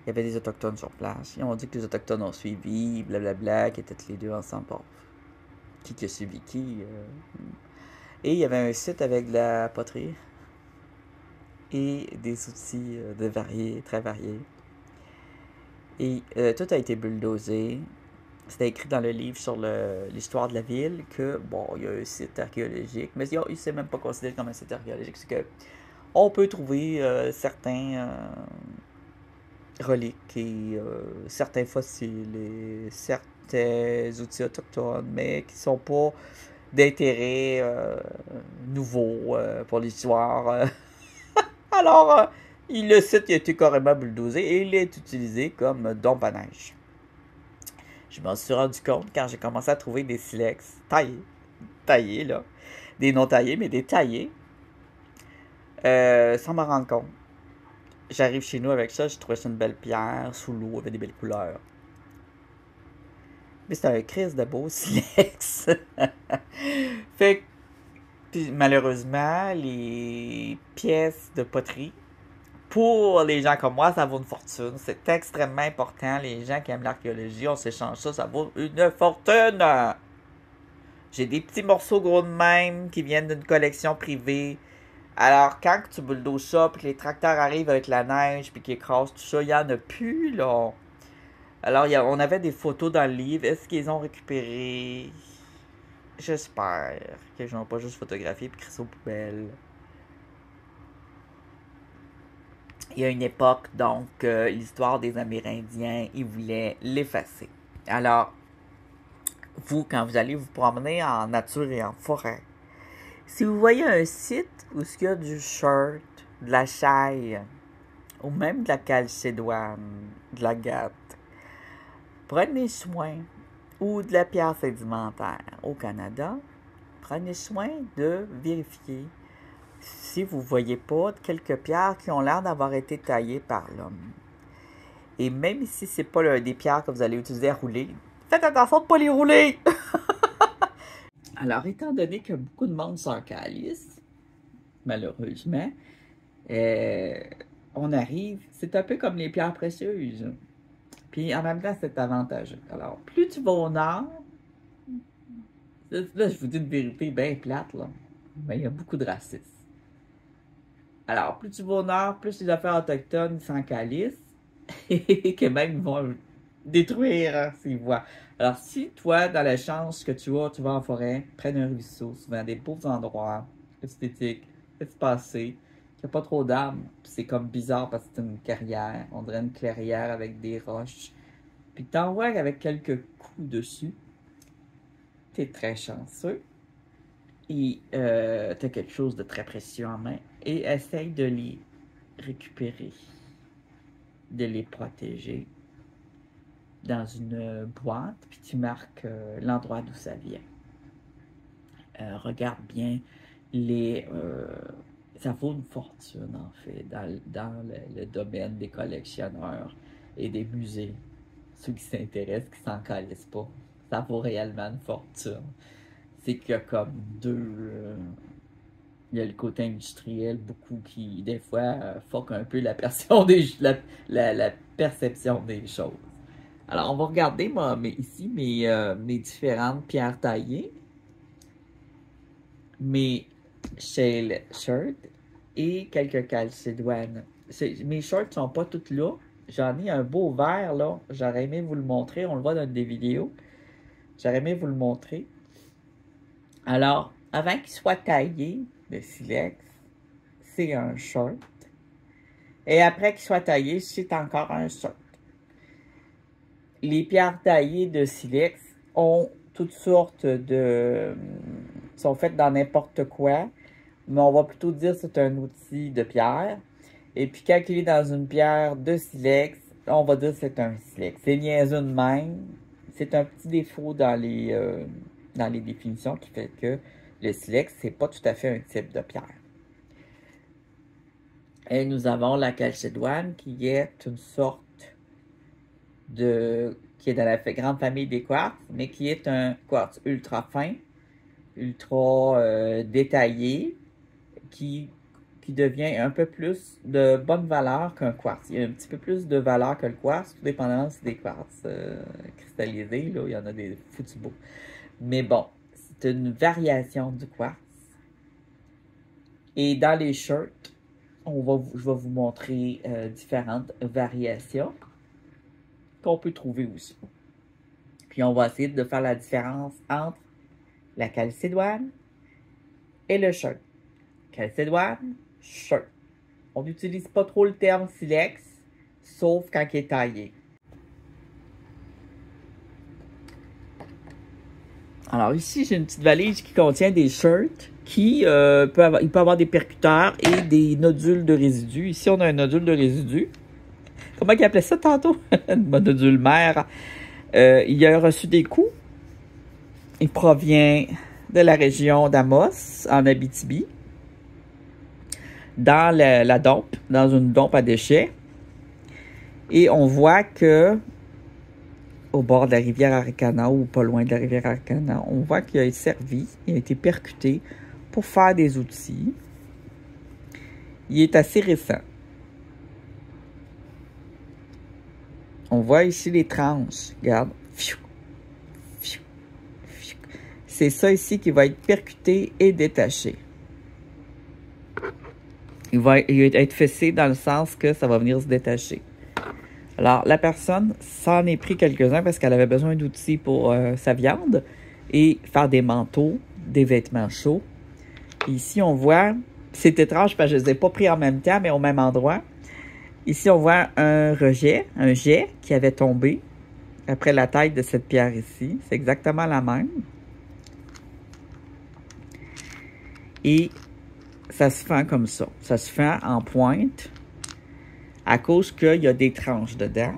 Il y avait des Autochtones sur place. Ils ont dit que les Autochtones ont suivi, blablabla, qui étaient tous les deux ensemble. Bon, qui a suivi qui? Et il y avait un site avec de la poterie et des outils très variés. Et tout a été bulldozé. C'était écrit dans le livre sur l'histoire de la ville que, bon, il y a un site archéologique, mais il ne s'est même pas considéré comme un site archéologique. C'est que on peut trouver certains reliques et certains fossiles et certains outils autochtones, mais qui ne sont pas d'intérêt nouveau pour l'histoire. Alors, le site a été carrément bulldozé et il est utilisé comme dompe à neige. Je m'en suis rendu compte quand j'ai commencé à trouver des silex taillés, là. Des non taillés, mais des taillés. Sans m'en rendre compte. J'arrive chez nous avec ça, j'ai trouvé ça une belle pierre, sous l'eau, avec des belles couleurs. Mais c'était un crise de beau silex. Fait que, puis malheureusement, les pièces de poterie, pour les gens comme moi, ça vaut une fortune. C'est extrêmement important. Les gens qui aiment l'archéologie, on s'échange ça, ça vaut une fortune. J'ai des petits morceaux gros de même qui viennent d'une collection privée. Alors, quand tu bulldozes ça, puis que les tracteurs arrivent avec la neige, puis qu'ils écrasent tout ça, il n'y en a plus, là. Alors, on avait des photos dans le livre. Est-ce qu'ils ont récupéré? J'espère qu'ils n'ont pas juste photographié puis crissé aux poubelles. il y a une époque, donc, l'histoire des Amérindiens, ils voulaient l'effacer. Alors, vous, quand vous allez vous promener en nature et en forêt, si vous voyez un site où il y a du shirt, de la chaille, ou même de la calcédoine, de la gatte, prenez soin, ou de la pierre sédimentaire au Canada, prenez soin de vérifier si vous ne voyez pas quelques pierres qui ont l'air d'avoir été taillées par l'homme. Et même si ce n'est pas des pierres que vous allez utiliser à rouler, faites attention de ne pas les rouler! Alors, étant donné que beaucoup de monde s'en calisse, malheureusement, on arrive, c'est un peu comme les pierres précieuses. Puis en même temps, c'est avantageux. Alors, plus tu vas au nord, là, je vous dis une vérité bien plate, là, mais il y a beaucoup de racisme. Alors, plus tu vas au nord, plus les affaires autochtones s'en calissent, et que même ils vont détruire s'ils voient. Alors, si toi, dans la chance que tu vas en forêt, prenne un ruisseau, souvent des beaux endroits, esthétiques, espacés, il n'y a pas trop d'arbres, c'est comme bizarre parce que c'est une carrière, on dirait une clairière avec des roches, puis t'envoies avec quelques coups dessus, t'es très chanceux, et t'as quelque chose de très précieux en main, et essaye de les récupérer, de les protéger dans une boîte, puis tu marques l'endroit d'où ça vient. Regarde bien ça vaut une fortune, en fait, dans le domaine des collectionneurs et des musées. Ceux qui s'intéressent, qui s'en calissent pas, ça vaut réellement une fortune. C'est qu'il y a comme il y a le côté industriel, beaucoup qui, des fois, fuck un peu la perception des choses. Alors, on va regarder ici mes différentes pierres taillées, mes shale shirts et quelques calcédoines. Mes shirts ne sont pas toutes là. J'en ai un beau vert, là. J'aurais aimé vous le montrer. On le voit dans des vidéos. J'aurais aimé vous le montrer. Alors, avant qu'il soit taillé de silex, c'est un shirt. Et après qu'il soit taillé, c'est encore un shirt. Les pierres taillées de silex ont toutes sortes sont faites dans n'importe quoi, mais on va plutôt dire que c'est un outil de pierre. Et puis quand il est dans une pierre de silex, on va dire que c'est un silex. C'est niaiseux de même. C'est un petit défaut dans les définitions qui fait que le silex, c'est pas tout à fait un type de pierre. Et nous avons la calcédoine qui est une sorte qui est dans la grande famille des quartz, mais qui est un quartz ultra fin, ultra détaillé, qui devient un peu plus de bonne valeur qu'un quartz. Il y a un petit peu plus de valeur que le quartz, tout dépendamment si c'est des quartz cristallisés, là, il y en a des foutus beaux. Mais bon, c'est une variation du quartz. Et dans les shirts, je vais vous montrer différentes variations qu'on peut trouver aussi. Puis on va essayer de faire la différence entre la calcédoine et le shirt. Calcédoine, shirt. On n'utilise pas trop le terme silex, sauf quand il est taillé. Alors ici, j'ai une petite valise qui contient des shirts qui peut avoir des percuteurs et des nodules de résidus. Ici, on a un nodule de résidus. Comment il appelait ça tantôt? Un nodule mère. Il a reçu des coups. Il provient de la région d'Amos, en Abitibi, dans la dompe, dans une dompe à déchets. Et on voit que, au bord de la rivière Arikana, ou pas loin de la rivière Arikana, on voit qu'il a servi, il a été percuté pour faire des outils. Il est assez récent. On voit ici les tranches. Regarde. C'est ça ici qui va être percuté et détaché. Il va être fessé dans le sens que ça va venir se détacher. Alors, la personne s'en est pris quelques-uns parce qu'elle avait besoin d'outils pour sa viande et faire des manteaux, des vêtements chauds. Et ici, on voit, c'est étrange parce que je ne les ai pas pris en même temps, mais au même endroit. Ici, on voit un rejet, un jet qui avait tombé après la taille de cette pierre ici. C'est exactement la même. Et ça se fait comme ça. Ça se fait en pointe à cause qu'il y a des tranches dedans.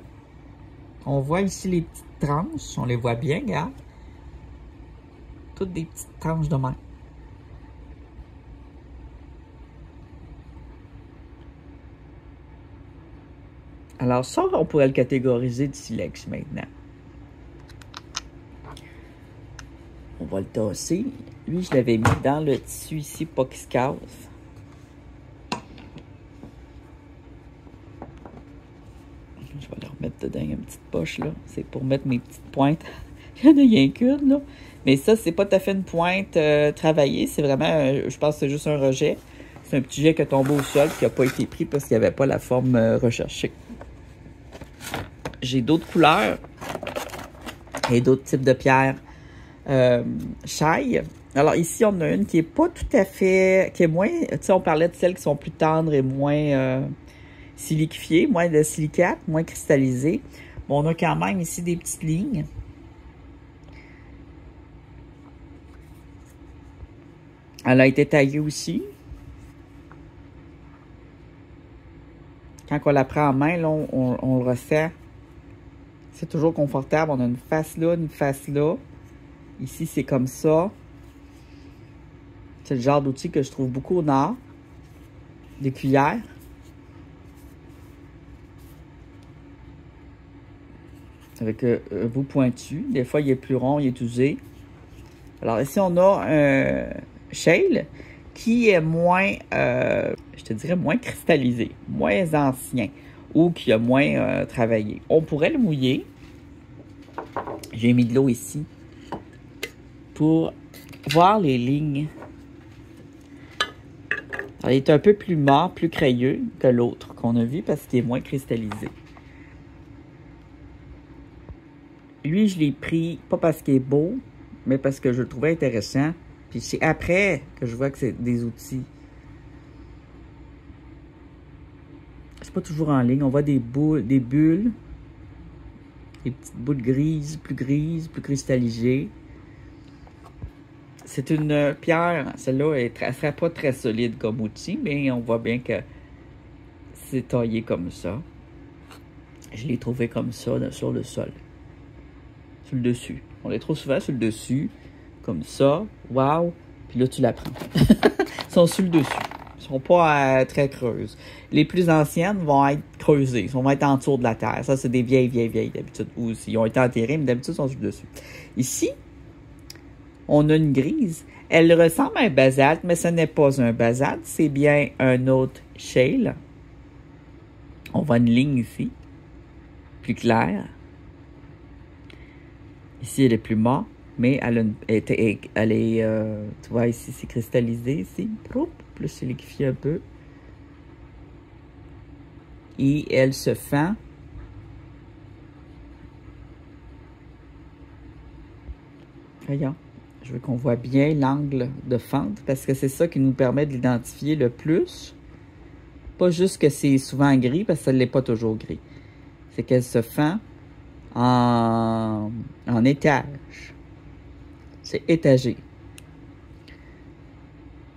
On voit ici les petites tranches. On les voit bien, regarde. Toutes des petites tranches de même. Alors ça, on pourrait le catégoriser de silex maintenant. On va le tasser. Lui, je l'avais mis dans le tissu ici, pas qu'il se casse. Je vais le remettre dedans, il y a une petite poche là. C'est pour mettre mes petites pointes. Il y en a rien qu'une là. Mais ça, c'est pas tout à fait une pointe travaillée. C'est vraiment, je pense que c'est juste un rejet. C'est un petit jet qui a tombé au sol qui n'a pas été pris parce qu'il n'y avait pas la forme recherchée. J'ai d'autres couleurs et d'autres types de pierres chaille. Alors ici, on a une qui est pas tout à fait, qui est moins, tu sais, on parlait de celles qui sont plus tendres et moins siliquifiées, moins de silicate, moins cristallisées. Bon, on a quand même ici des petites lignes. Elle a été taillée aussi. Quand on la prend en main, là, on le ressent. C'est toujours confortable. On a une face là, une face là. Ici, c'est comme ça. C'est le genre d'outil que je trouve beaucoup au nord. Des cuillères. Avec un bout pointu. Des fois, il est plus rond, il est usé. Alors ici, on a un shale qui est moins, je te dirais, moins cristallisé, moins ancien ou qui a moins travaillé. On pourrait le mouiller. J'ai mis de l'eau ici pour voir les lignes. Alors, il est un peu plus mort, plus crayeux que l'autre qu'on a vu parce qu'il est moins cristallisé. Lui, je l'ai pris, pas parce qu'il est beau, mais parce que je le trouvais intéressant. Puis c'est après que je vois que c'est des outils. C'est pas toujours en ligne. On voit des bulles, des petites boules grises, plus cristallisées. C'est une pierre. Celle-là, elle serait pas très solide comme outil, mais on voit bien que c'est taillé comme ça. Je l'ai trouvé comme ça sur le sol. Sur le dessus. On les trouve souvent sur le dessus. Comme ça. Wow. Puis là, tu la prends. Ils sont sur le dessus. Ils sont pas très creuses. Les plus anciennes vont être creusées. Ils vont être en dessous de la terre. Ça, c'est des vieilles d'habitude. Ou ils ont été enterrés, mais d'habitude, ils sont sur le dessus. Ici, on a une grise. Elle ressemble à un basalte, mais ce n'est pas un basalte. C'est bien un autre shale. On voit une ligne ici. Plus claire. Ici, elle est plus morte, mais elle est, tu vois, ici, c'est cristallisé, ici. Plus solidifié un peu. Et elle se fend. Voyons. Je veux qu'on voit bien l'angle de fente, parce que c'est ça qui nous permet de l'identifier le plus. Pas juste que c'est souvent gris, parce que ça ne l'est pas toujours gris. C'est qu'elle se fend en étage. C'est étagé.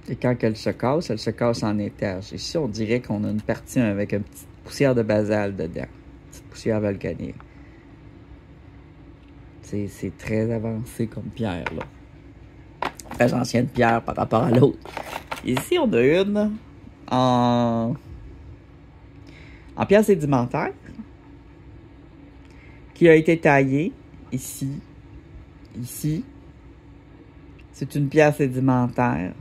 Et quand elle se casse en étage. Ici, on dirait qu'on a une partie avec une petite poussière de basalte dedans. Une petite poussière volcanique. C'est très avancé comme pierre, là. Très ancienne pierre par rapport à l'autre. Ici, on a une en pierre sédimentaire qui a été taillée ici. C'est une pierre sédimentaire.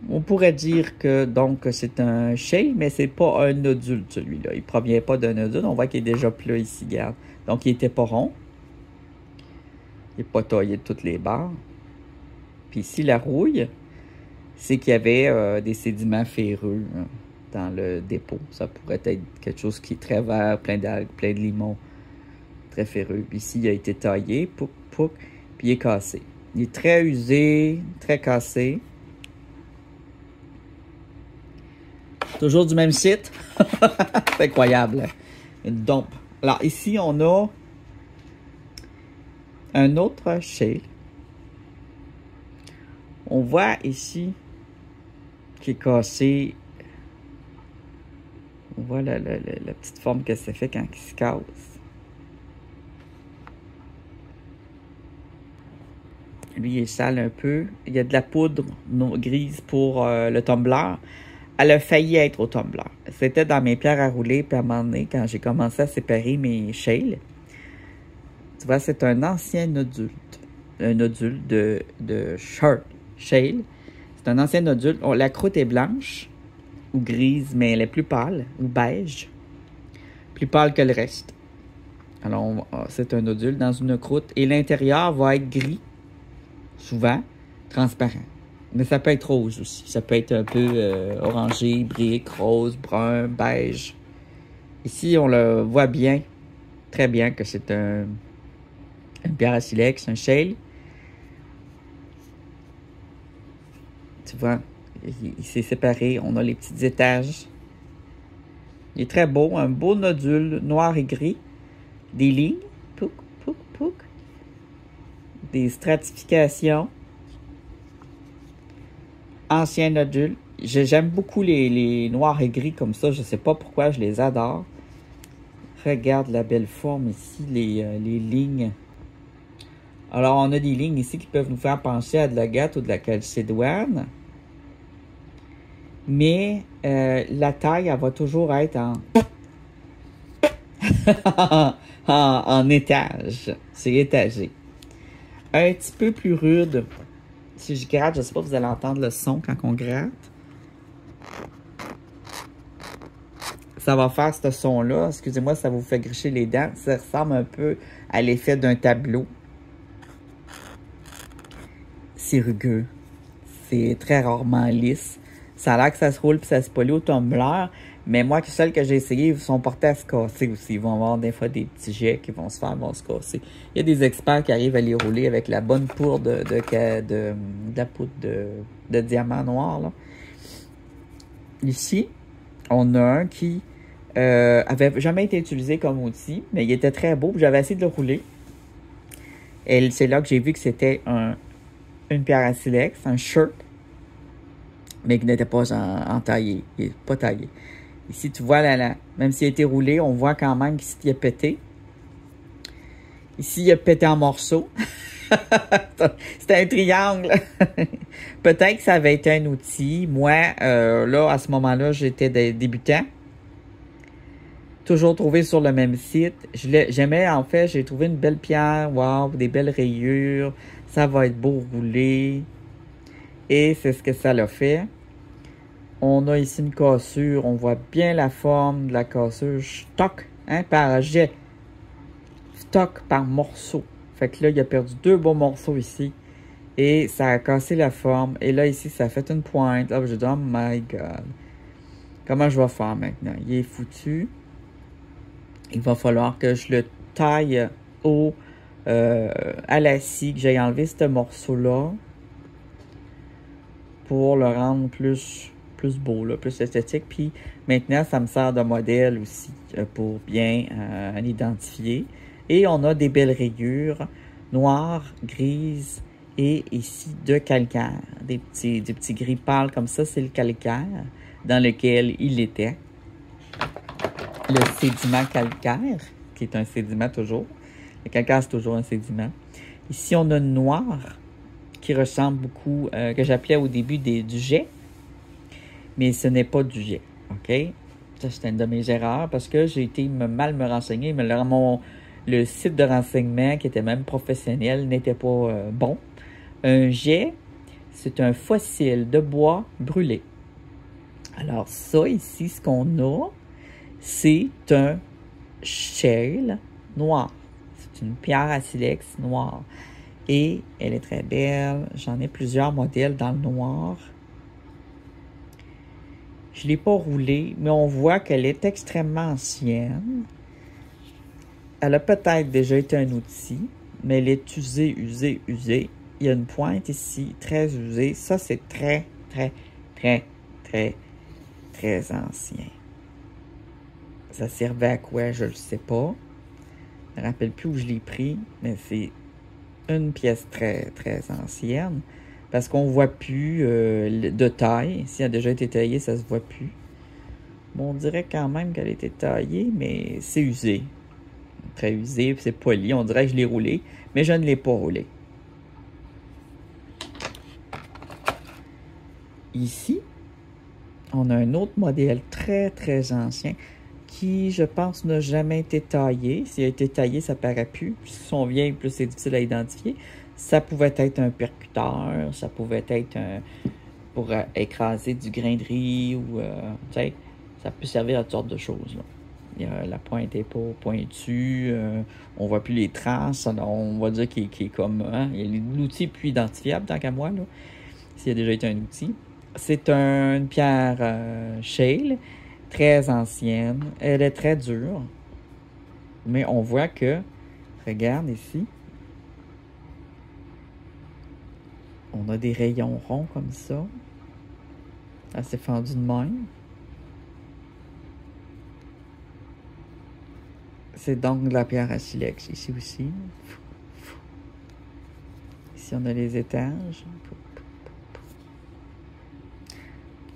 On pourrait dire que donc c'est un shale, mais c'est pas un nodule celui-là. Il ne provient pas d'un nodule. On voit qu'il est déjà plat ici, regarde. Donc il n'était pas rond. Il n'est pas taillé de toutes les barres. Puis ici, la rouille, c'est qu'il y avait des sédiments ferreux dans le dépôt. Ça pourrait être quelque chose qui est très vert, plein d'algues, plein de limons, très ferreux. Puis ici, il a été taillé, puis il est cassé. Il est très usé, très cassé. Toujours du même site. C'est incroyable. Une dompe. Alors ici, on a un autre shale. On voit ici qui est cassé. On voit la petite forme que ça fait quand il se casse. Lui, il est sale un peu. Il y a de la poudre grise pour le tumbler. Elle a failli être au tumbler. C'était dans mes pierres à rouler, puis à un moment donné, quand j'ai commencé à séparer mes shales, tu vois, c'est un ancien nodule. Un nodule de shale. C'est un ancien nodule. La croûte est blanche ou grise, mais elle est plus pâle, ou beige. Plus pâle que le reste. Alors, c'est un nodule dans une croûte. Et l'intérieur va être gris, souvent, transparent. Mais ça peut être rose aussi. Ça peut être un peu orangé, brique, rose, brun, beige. Ici, on le voit bien, très bien, que c'est une pierre à silex, un shale. Tu vois, il s'est séparé. On a les petits étages. Il est très beau. Un beau nodule noir et gris. Des lignes. Pouc, pouc, pouc. Des stratifications. Ancien nodule. J'aime beaucoup les noirs et gris comme ça. Je ne sais pas pourquoi, je les adore. Regarde la belle forme ici, les lignes. Alors, on a des lignes ici qui peuvent nous faire penser à de l'agate ou de la calcédoine. Mais la taille, elle va toujours être en étage. C'est étagé. Un petit peu plus rude. Si je gratte, je ne sais pas si vous allez entendre le son quand on gratte. Ça va faire ce son-là. Excusez-moi, ça vous fait gricher les dents. Ça ressemble un peu à l'effet d'un tableau. C'est rugueux. C'est très rarement lisse. Ça a l'air que ça se roule puis ça se polie au tumbler. Mais moi, celles que j'ai essayées, ils sont portés à se casser aussi. Ils vont avoir des fois des petits jets qui vont se faire, vont se casser. Il y a des experts qui arrivent à les rouler avec la bonne poudre de la poudre de diamant noir. Là. Ici, on a un qui avait jamais été utilisé comme outil, mais il était très beau. J'avais essayé de le rouler. Et c'est là que j'ai vu que c'était une pierre à silex, un shirt, mais qui n'était pas en taillé. Il n'est pas taillé. Ici, tu vois, même s'il a été roulé, on voit quand même qu'il a pété. Ici, il a pété en morceaux. C'était un triangle. Peut-être que ça avait été un outil. Moi, là, à ce moment-là, j'étais débutant. Toujours trouvé sur le même site. J'aimais, en fait, j'ai trouvé une belle pierre. Wow, des belles rayures. Ça va être beau rouler. Et c'est ce que ça l'a fait. On a ici une cassure. On voit bien la forme de la cassure. Stock, hein, par jet. Stock par morceau. Fait que là, il a perdu 2 beaux morceaux ici. Et ça a cassé la forme. Et là, ici, ça a fait une pointe. Là, je dis, oh my God. Comment je vais faire maintenant? Il est foutu. Il va falloir que je le taille à la scie, que j'aille enlever ce morceau-là pour le rendre plus beau, là, plus esthétique. Puis maintenant, ça me sert de modèle aussi pour bien l'identifier. Et on a des belles rayures noires, grises et ici de calcaire. Des petits gris pâles comme ça, c'est le calcaire dans lequel il était. Le sédiment calcaire, qui est un sédiment toujours. Le calcaire, c'est toujours un sédiment. Ici, on a une noire qui ressemble beaucoup, que j'appelais au début du jet. Mais ce n'est pas du jet, OK? Ça, c'était une de mes erreurs parce que j'ai été mal me renseigner. Mais le site de renseignement, qui était même professionnel, n'était pas bon. Un jet, c'est un fossile de bois brûlé. Alors ça, ici, ce qu'on a, c'est un shale noir. C'est une pierre à silex noire. Et elle est très belle. J'en ai plusieurs modèles dans le noir. Je ne l'ai pas roulée, mais on voit qu'elle est extrêmement ancienne. Elle a peut-être déjà été un outil, mais elle est usée. Il y a une pointe ici, très usée. Ça, c'est très très ancien. Ça servait à quoi, je ne sais pas. Je ne me rappelle plus où je l'ai pris, mais c'est une pièce très, très ancienne. Parce qu'on ne voit plus de taille. Si elle a déjà été taillée, ça ne se voit plus. Bon, on dirait quand même qu'elle a été taillée, mais c'est usé. Très usé, c'est poli. On dirait que je l'ai roulé, mais je ne l'ai pas roulé. Ici, on a un autre modèle très, très ancien qui, je pense, n'a jamais été taillé. S'il a été taillé, ça ne paraît plus. Plus ils sont vieilles, plus c'est difficile à identifier. Ça pouvait être un percuteur, ça pouvait être pour écraser du grain de riz ou, tu sais, ça peut servir à toutes sortes de choses, là. La pointe n'est pas pointue, on voit plus les traces, on va dire qu'il est comme, hein, l'outil est plus identifiable tant qu'à moi, là, s'il a déjà été un outil. C'est une pierre shale, très ancienne, elle est très dure, mais on voit que, regarde ici, on a des rayons ronds comme ça, assez fendu de même. C'est donc de la pierre à silex ici aussi. Ici, on a les étages.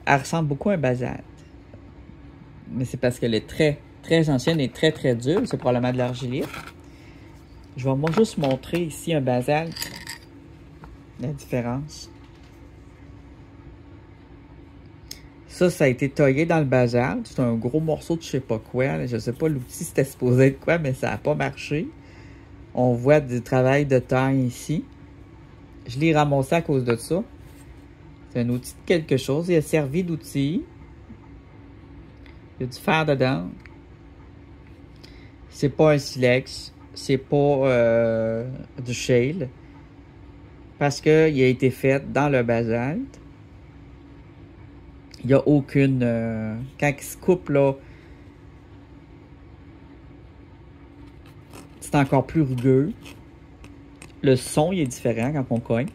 Elle ressemble beaucoup à un basalte. Mais c'est parce qu'elle est très, très ancienne et très, très dure. C'est probablement de l'argilite. Je vais moi juste montrer ici un basalte. La différence. Ça a été taillé dans le basalte. C'est un gros morceau de je sais pas quoi. Je sais pas l'outil c'était supposé être quoi, mais ça n'a pas marché. On voit du travail de taille ici. Je l'ai ramassé à cause de ça. C'est un outil de quelque chose. Il a servi d'outil. Il y a du fer dedans. C'est pas un silex. C'est pas du shale. Parce qu'il a été fait dans le basalte. Il n'y a aucune... quand il se coupe, là, c'est encore plus rugueux. Le son, il est différent quand on cogne.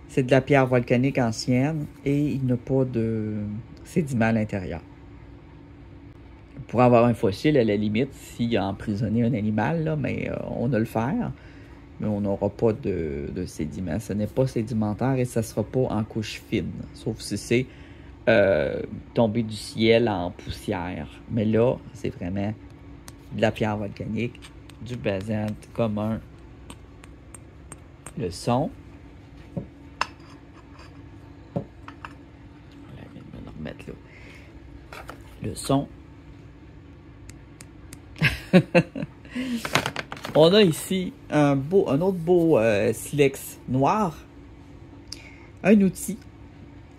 C'est de la pierre volcanique ancienne et il n'a pas de sédiment à l'intérieur. Pour avoir un fossile, à la limite, s'il a emprisonné un animal, là, mais on a le fer. Mais on n'aura pas de sédiment. Ce n'est pas sédimentaire et ça ne sera pas en couche fine. Sauf si c'est tombé du ciel en poussière. Mais là, c'est vraiment de la pierre volcanique, du basalte commun. Le son. On va le remettre là. Le son. On a ici un autre beau silex noir. Un outil.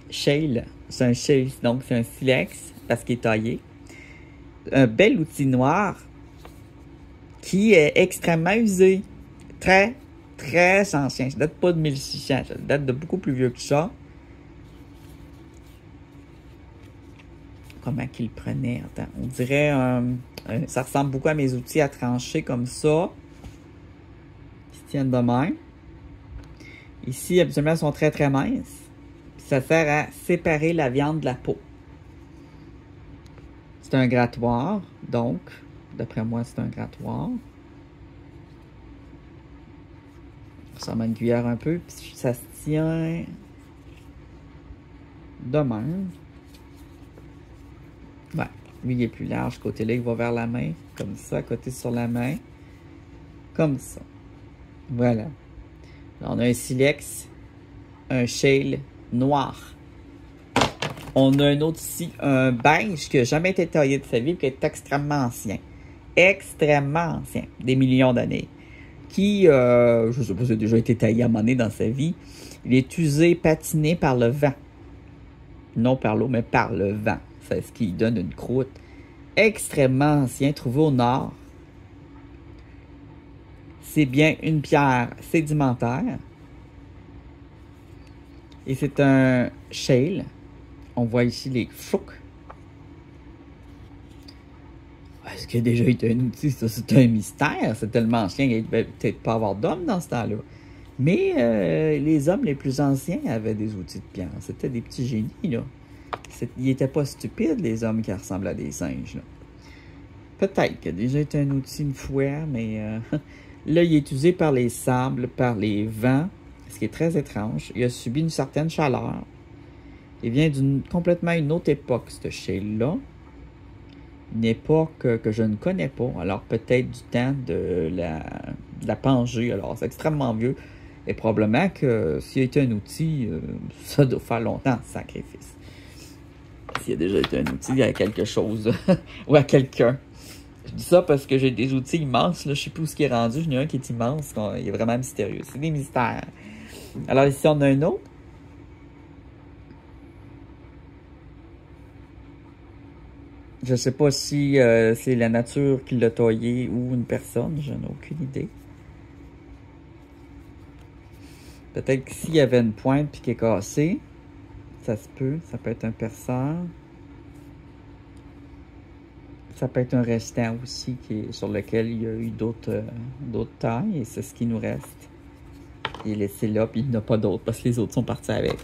Shale. C'est un shale, donc c'est un silex parce qu'il est taillé. Un bel outil noir qui est extrêmement usé. Très, très ancien. Ça date pas de 1600. Ça date de beaucoup plus vieux que ça. Comment qu'il prenait? Attends, on dirait... ça ressemble beaucoup à mes outils à trancher comme ça. Qui se tiennent de même. Ici, habituellement, ils sont très très minces. Puis ça sert à séparer la viande de la peau. C'est un grattoir, donc, d'après moi, c'est un grattoir. Ça ressemble à une cuillère un peu, puis ça se tient de même. Ouais, lui, il est plus large. Ce côté-là, il va vers la main, comme ça, côté sur la main. Comme ça. Voilà. Là, on a un silex, un shale noir. On a un autre ici, un beige qui n'a jamais été taillé de sa vie, qui est extrêmement ancien. Extrêmement ancien, des millions d'années. Qui, je ne sais pas si il a déjà été taillé à un moment donné dans sa vie. Il est usé, patiné par le vent. Non par l'eau, mais par le vent. C'est ce qui donne une croûte extrêmement ancienne, trouvé au nord. C'est bien une pierre sédimentaire. Et c'est un shale. On voit ici les fouques. Est-ce qu'il a déjà été un outil? Ça, c'est un mystère. C'est tellement ancien qu'il ne devait peut-être pas avoir d'hommes dans ce temps-là. Mais les hommes les plus anciens avaient des outils de pierre. C'était des petits génies, là. Ils n'étaient pas stupides, les hommes qui ressemblent à des singes. Peut-être qu'il a déjà été un outil une fois, mais là, il est utilisé par les sables, par les vents, ce qui est très étrange. Il a subi une certaine chaleur. Il vient d'une complètement une autre époque, ce shale-là. Une époque que je ne connais pas. Alors, peut-être du temps de la Pangée. Alors, c'est extrêmement vieux. Et probablement que s'il a été un outil, ça doit faire longtemps, ce sacrifice. S'il a déjà été un outil à quelque chose ou à quelqu'un. Je dis ça parce que j'ai des outils immenses. Là. Je ne sais plus où ce qui est rendu. J'en ai un qui est immense. Il est vraiment mystérieux. C'est des mystères. Alors ici, on a un autre. Je ne sais pas si c'est la nature qui l'a taillé ou une personne. Je n'ai aucune idée. Peut-être que s'il y avait une pointe puis qui est cassée, ça se peut. Ça peut être un perceur. Ça peut être un restant aussi sur lequel il y a eu d'autres tailles. Et c'est ce qui nous reste. Il est laissé là, puis il n'y en a pas d'autres parce que les autres sont partis avec.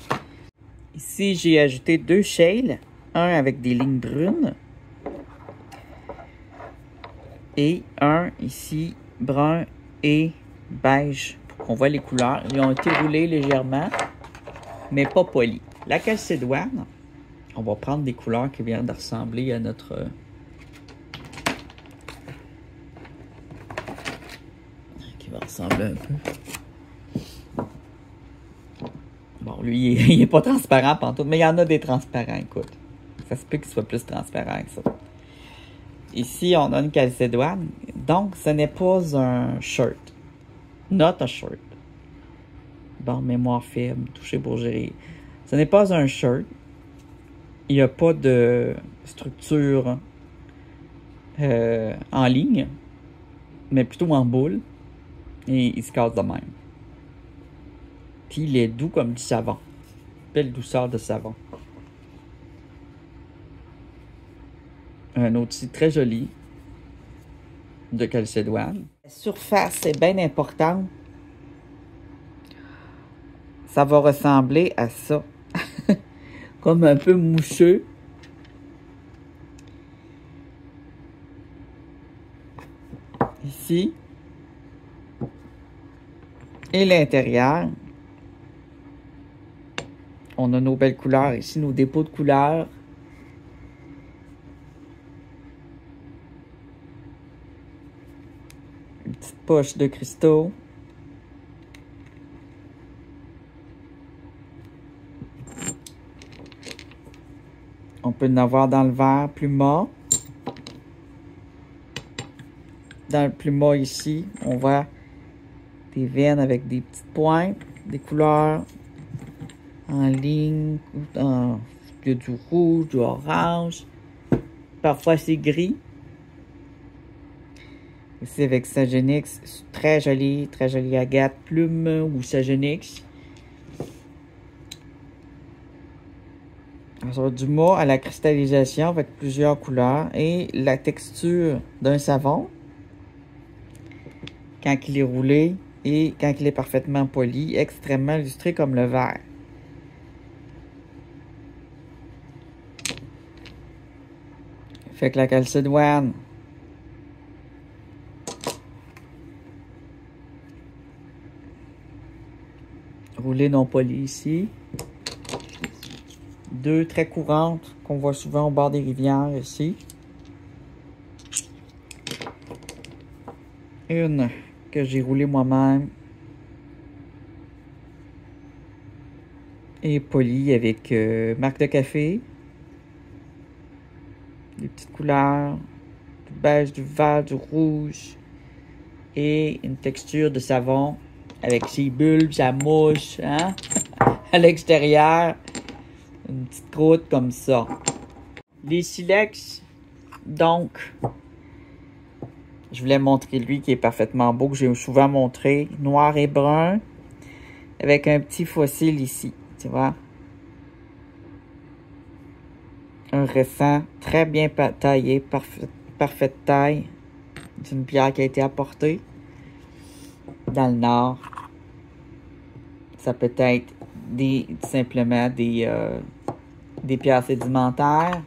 Ici, j'ai ajouté 2 shales. Un avec des lignes brunes. Et un ici, brun et beige. Pour qu'on voit les couleurs. Ils ont été roulés légèrement, mais pas polis. La calcédoine, on va prendre des couleurs qui viennent de ressembler à notre... qui va ressembler un peu. Bon, lui, il est pas transparent pantoute, mais il y en a des transparents, écoute. Ça se peut qu'il soit plus transparent que ça. Ici, on a une calcédoine. Donc, ce n'est pas un shirt. Not a shirt. Bon, mémoire faible, touché pour gérer. Ce n'est pas un shirt. Il n'y a pas de structure en ligne, mais plutôt en boule. Et il se casse de même. Puis il est doux comme du savon. Belle douceur de savon. Un outil très joli de calcédoine. La surface est bien importante. Ça va ressembler à ça. Comme un peu moucheux. Ici. Et l'intérieur. On a nos belles couleurs ici, nos dépôts de couleurs. Une petite poche de cristaux. On peut en avoir dans le vert plus mat. Dans le plus mat ici, on voit des veines avec des petites pointes, des couleurs en ligne, il y a du rouge, du orange. Parfois c'est gris. Ici avec Sagenix, très joli agate, plume ou Sagenix. Alors, du mat à la cristallisation avec plusieurs couleurs et la texture d'un savon quand il est roulé et quand il est parfaitement poli, extrêmement lustré comme le verre. Fait que la calcédoine roulée non polie ici. 2 très courantes qu'on voit souvent au bord des rivières ici. Une que j'ai roulée moi-même. Et polie avec marque de café. Des petites couleurs. Du beige, du vert, du rouge. Et une texture de savon avec ses bulbes, sa mouche, hein? À l'extérieur. Une petite croûte comme ça. Les silex, donc, je voulais montrer lui qui est parfaitement beau, que j'ai souvent montré. Noir et brun, avec un petit fossile ici, tu vois. Un récent, très bien taillé, parfaite taille, d'une pierre qui a été apportée dans le nord. Ça peut être simplement des des pierres sédimentaires.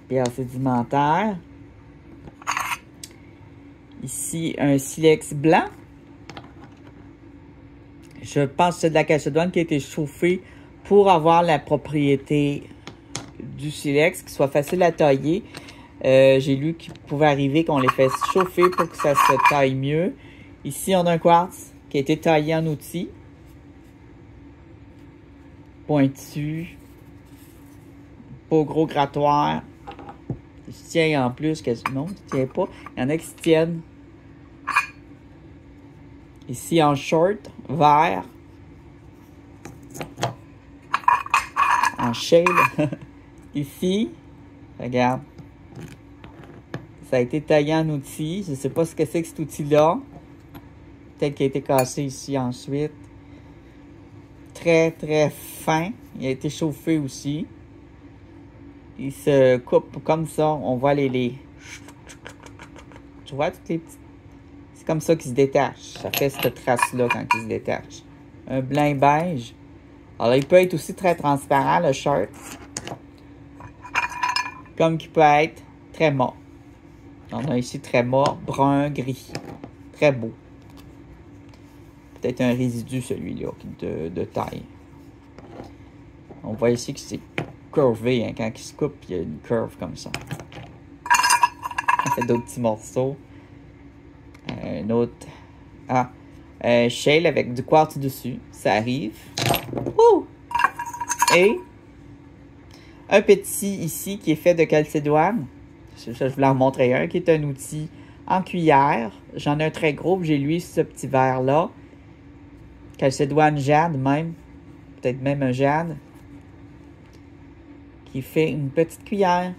Pierres sédimentaires. Ici, un silex blanc. Je pense que c'est de la calcédoine qui a été chauffée pour avoir la propriété du silex, qui soit facile à tailler. J'ai lu qu'il pouvait arriver qu'on les fait chauffer pour que ça se taille mieux. Ici, on a un quartz qui a été taillé en outil. Pointu. Pas gros grattoir. Il se tient en plus. Non, il ne tient pas. Il y en a qui se tiennent. Ici, en short, vert. En shale. Ici, regarde. Ça a été taillé en outil. Je ne sais pas ce que c'est que cet outil-là. Peut-être qu'il a été cassé ici ensuite. Très, très fin. Il a été chauffé aussi. Il se coupe comme ça. On voit les... Tu vois toutes les petites... C'est comme ça qu'il se détache. Ça fait cette trace-là quand il se détache. Un blanc beige. Alors, il peut être aussi très transparent, le shirt. Comme qu'il peut être très mort. On a ici très mort, brun, gris. Très beau. Peut-être un résidu, celui-là, de taille. On voit ici que c'est curvé, hein, quand il se coupe, il y a une curve comme ça. On fait d'autres petits morceaux. Un autre. Ah, shale avec du quartz dessus. Ça arrive. Ouh! Et un petit ici qui est fait de calcédoine. Je voulais en montrer un qui est un outil en cuillère. J'en ai un très gros, j'ai lui ce petit verre-là. Calcédoine jade même. Peut-être même un jade. Qui fait une petite cuillère.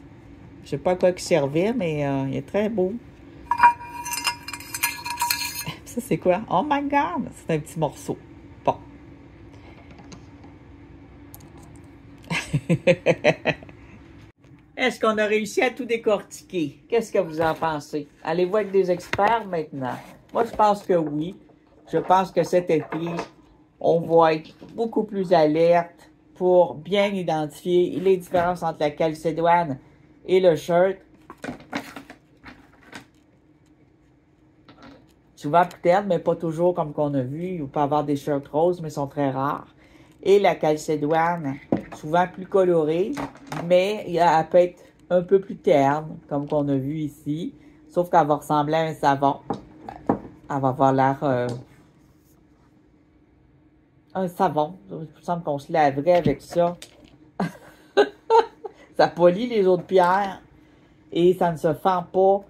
Je sais pas à quoi il servait, mais il est très beau. Ça, c'est quoi? Oh my God! C'est un petit morceau. Bon. Est-ce qu'on a réussi à tout décortiquer? Qu'est-ce que vous en pensez? Allez-vous avec des experts maintenant? Moi, je pense que oui. Je pense que cet été, on va être beaucoup plus alerte pour bien identifier les différences entre la calcédoine et le shirt. Souvent plus terne, mais pas toujours comme qu'on a vu. On peut avoir des shirts roses, mais sont très rares. Et la calcédoine, souvent plus colorée, mais elle peut être un peu plus terne, comme qu'on a vu ici. Sauf qu'elle va ressembler à un savon. Elle va avoir l'air... un savon. Il me semble qu'on se laverait avec ça. Ça polit les autres pierres. Et ça ne se fend pas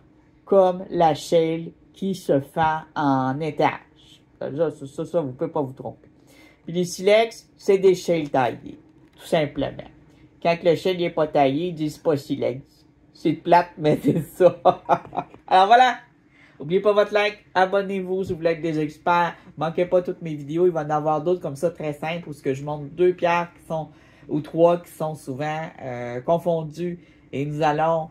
comme la shale qui se fend en étage. Ça, vous ne pouvez pas vous tromper. Puis les silex, c'est des shales taillés. Tout simplement. Quand le shale n'est pas taillé, ils disent pas silex. C'est plate, mais c'est ça. Alors voilà. N'oubliez pas votre like. Abonnez-vous si vous voulez être des experts. Manquez pas toutes mes vidéos. Il va y en avoir d'autres comme ça très simples où je montre deux pierres qui sont, ou trois qui sont souvent confondues. Et nous allons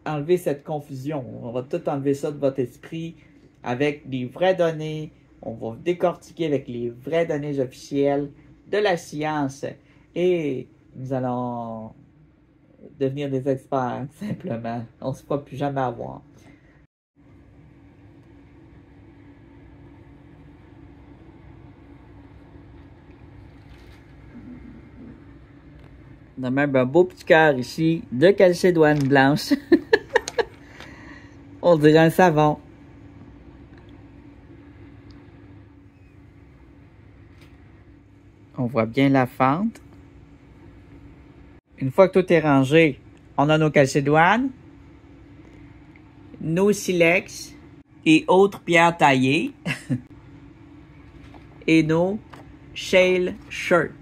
enlever cette confusion. On va tout enlever ça de votre esprit avec les vraies données. On va décortiquer avec les vraies données officielles de la science. Et nous allons devenir des experts, simplement. On ne se fera plus jamais avoir. On a même un beau petit cœur ici de calcédoine blanche. On dirait un savon. On voit bien la fente. Une fois que tout est rangé, on a nos calcédoines, nos silex et autres pierres taillées et nos shale shirts.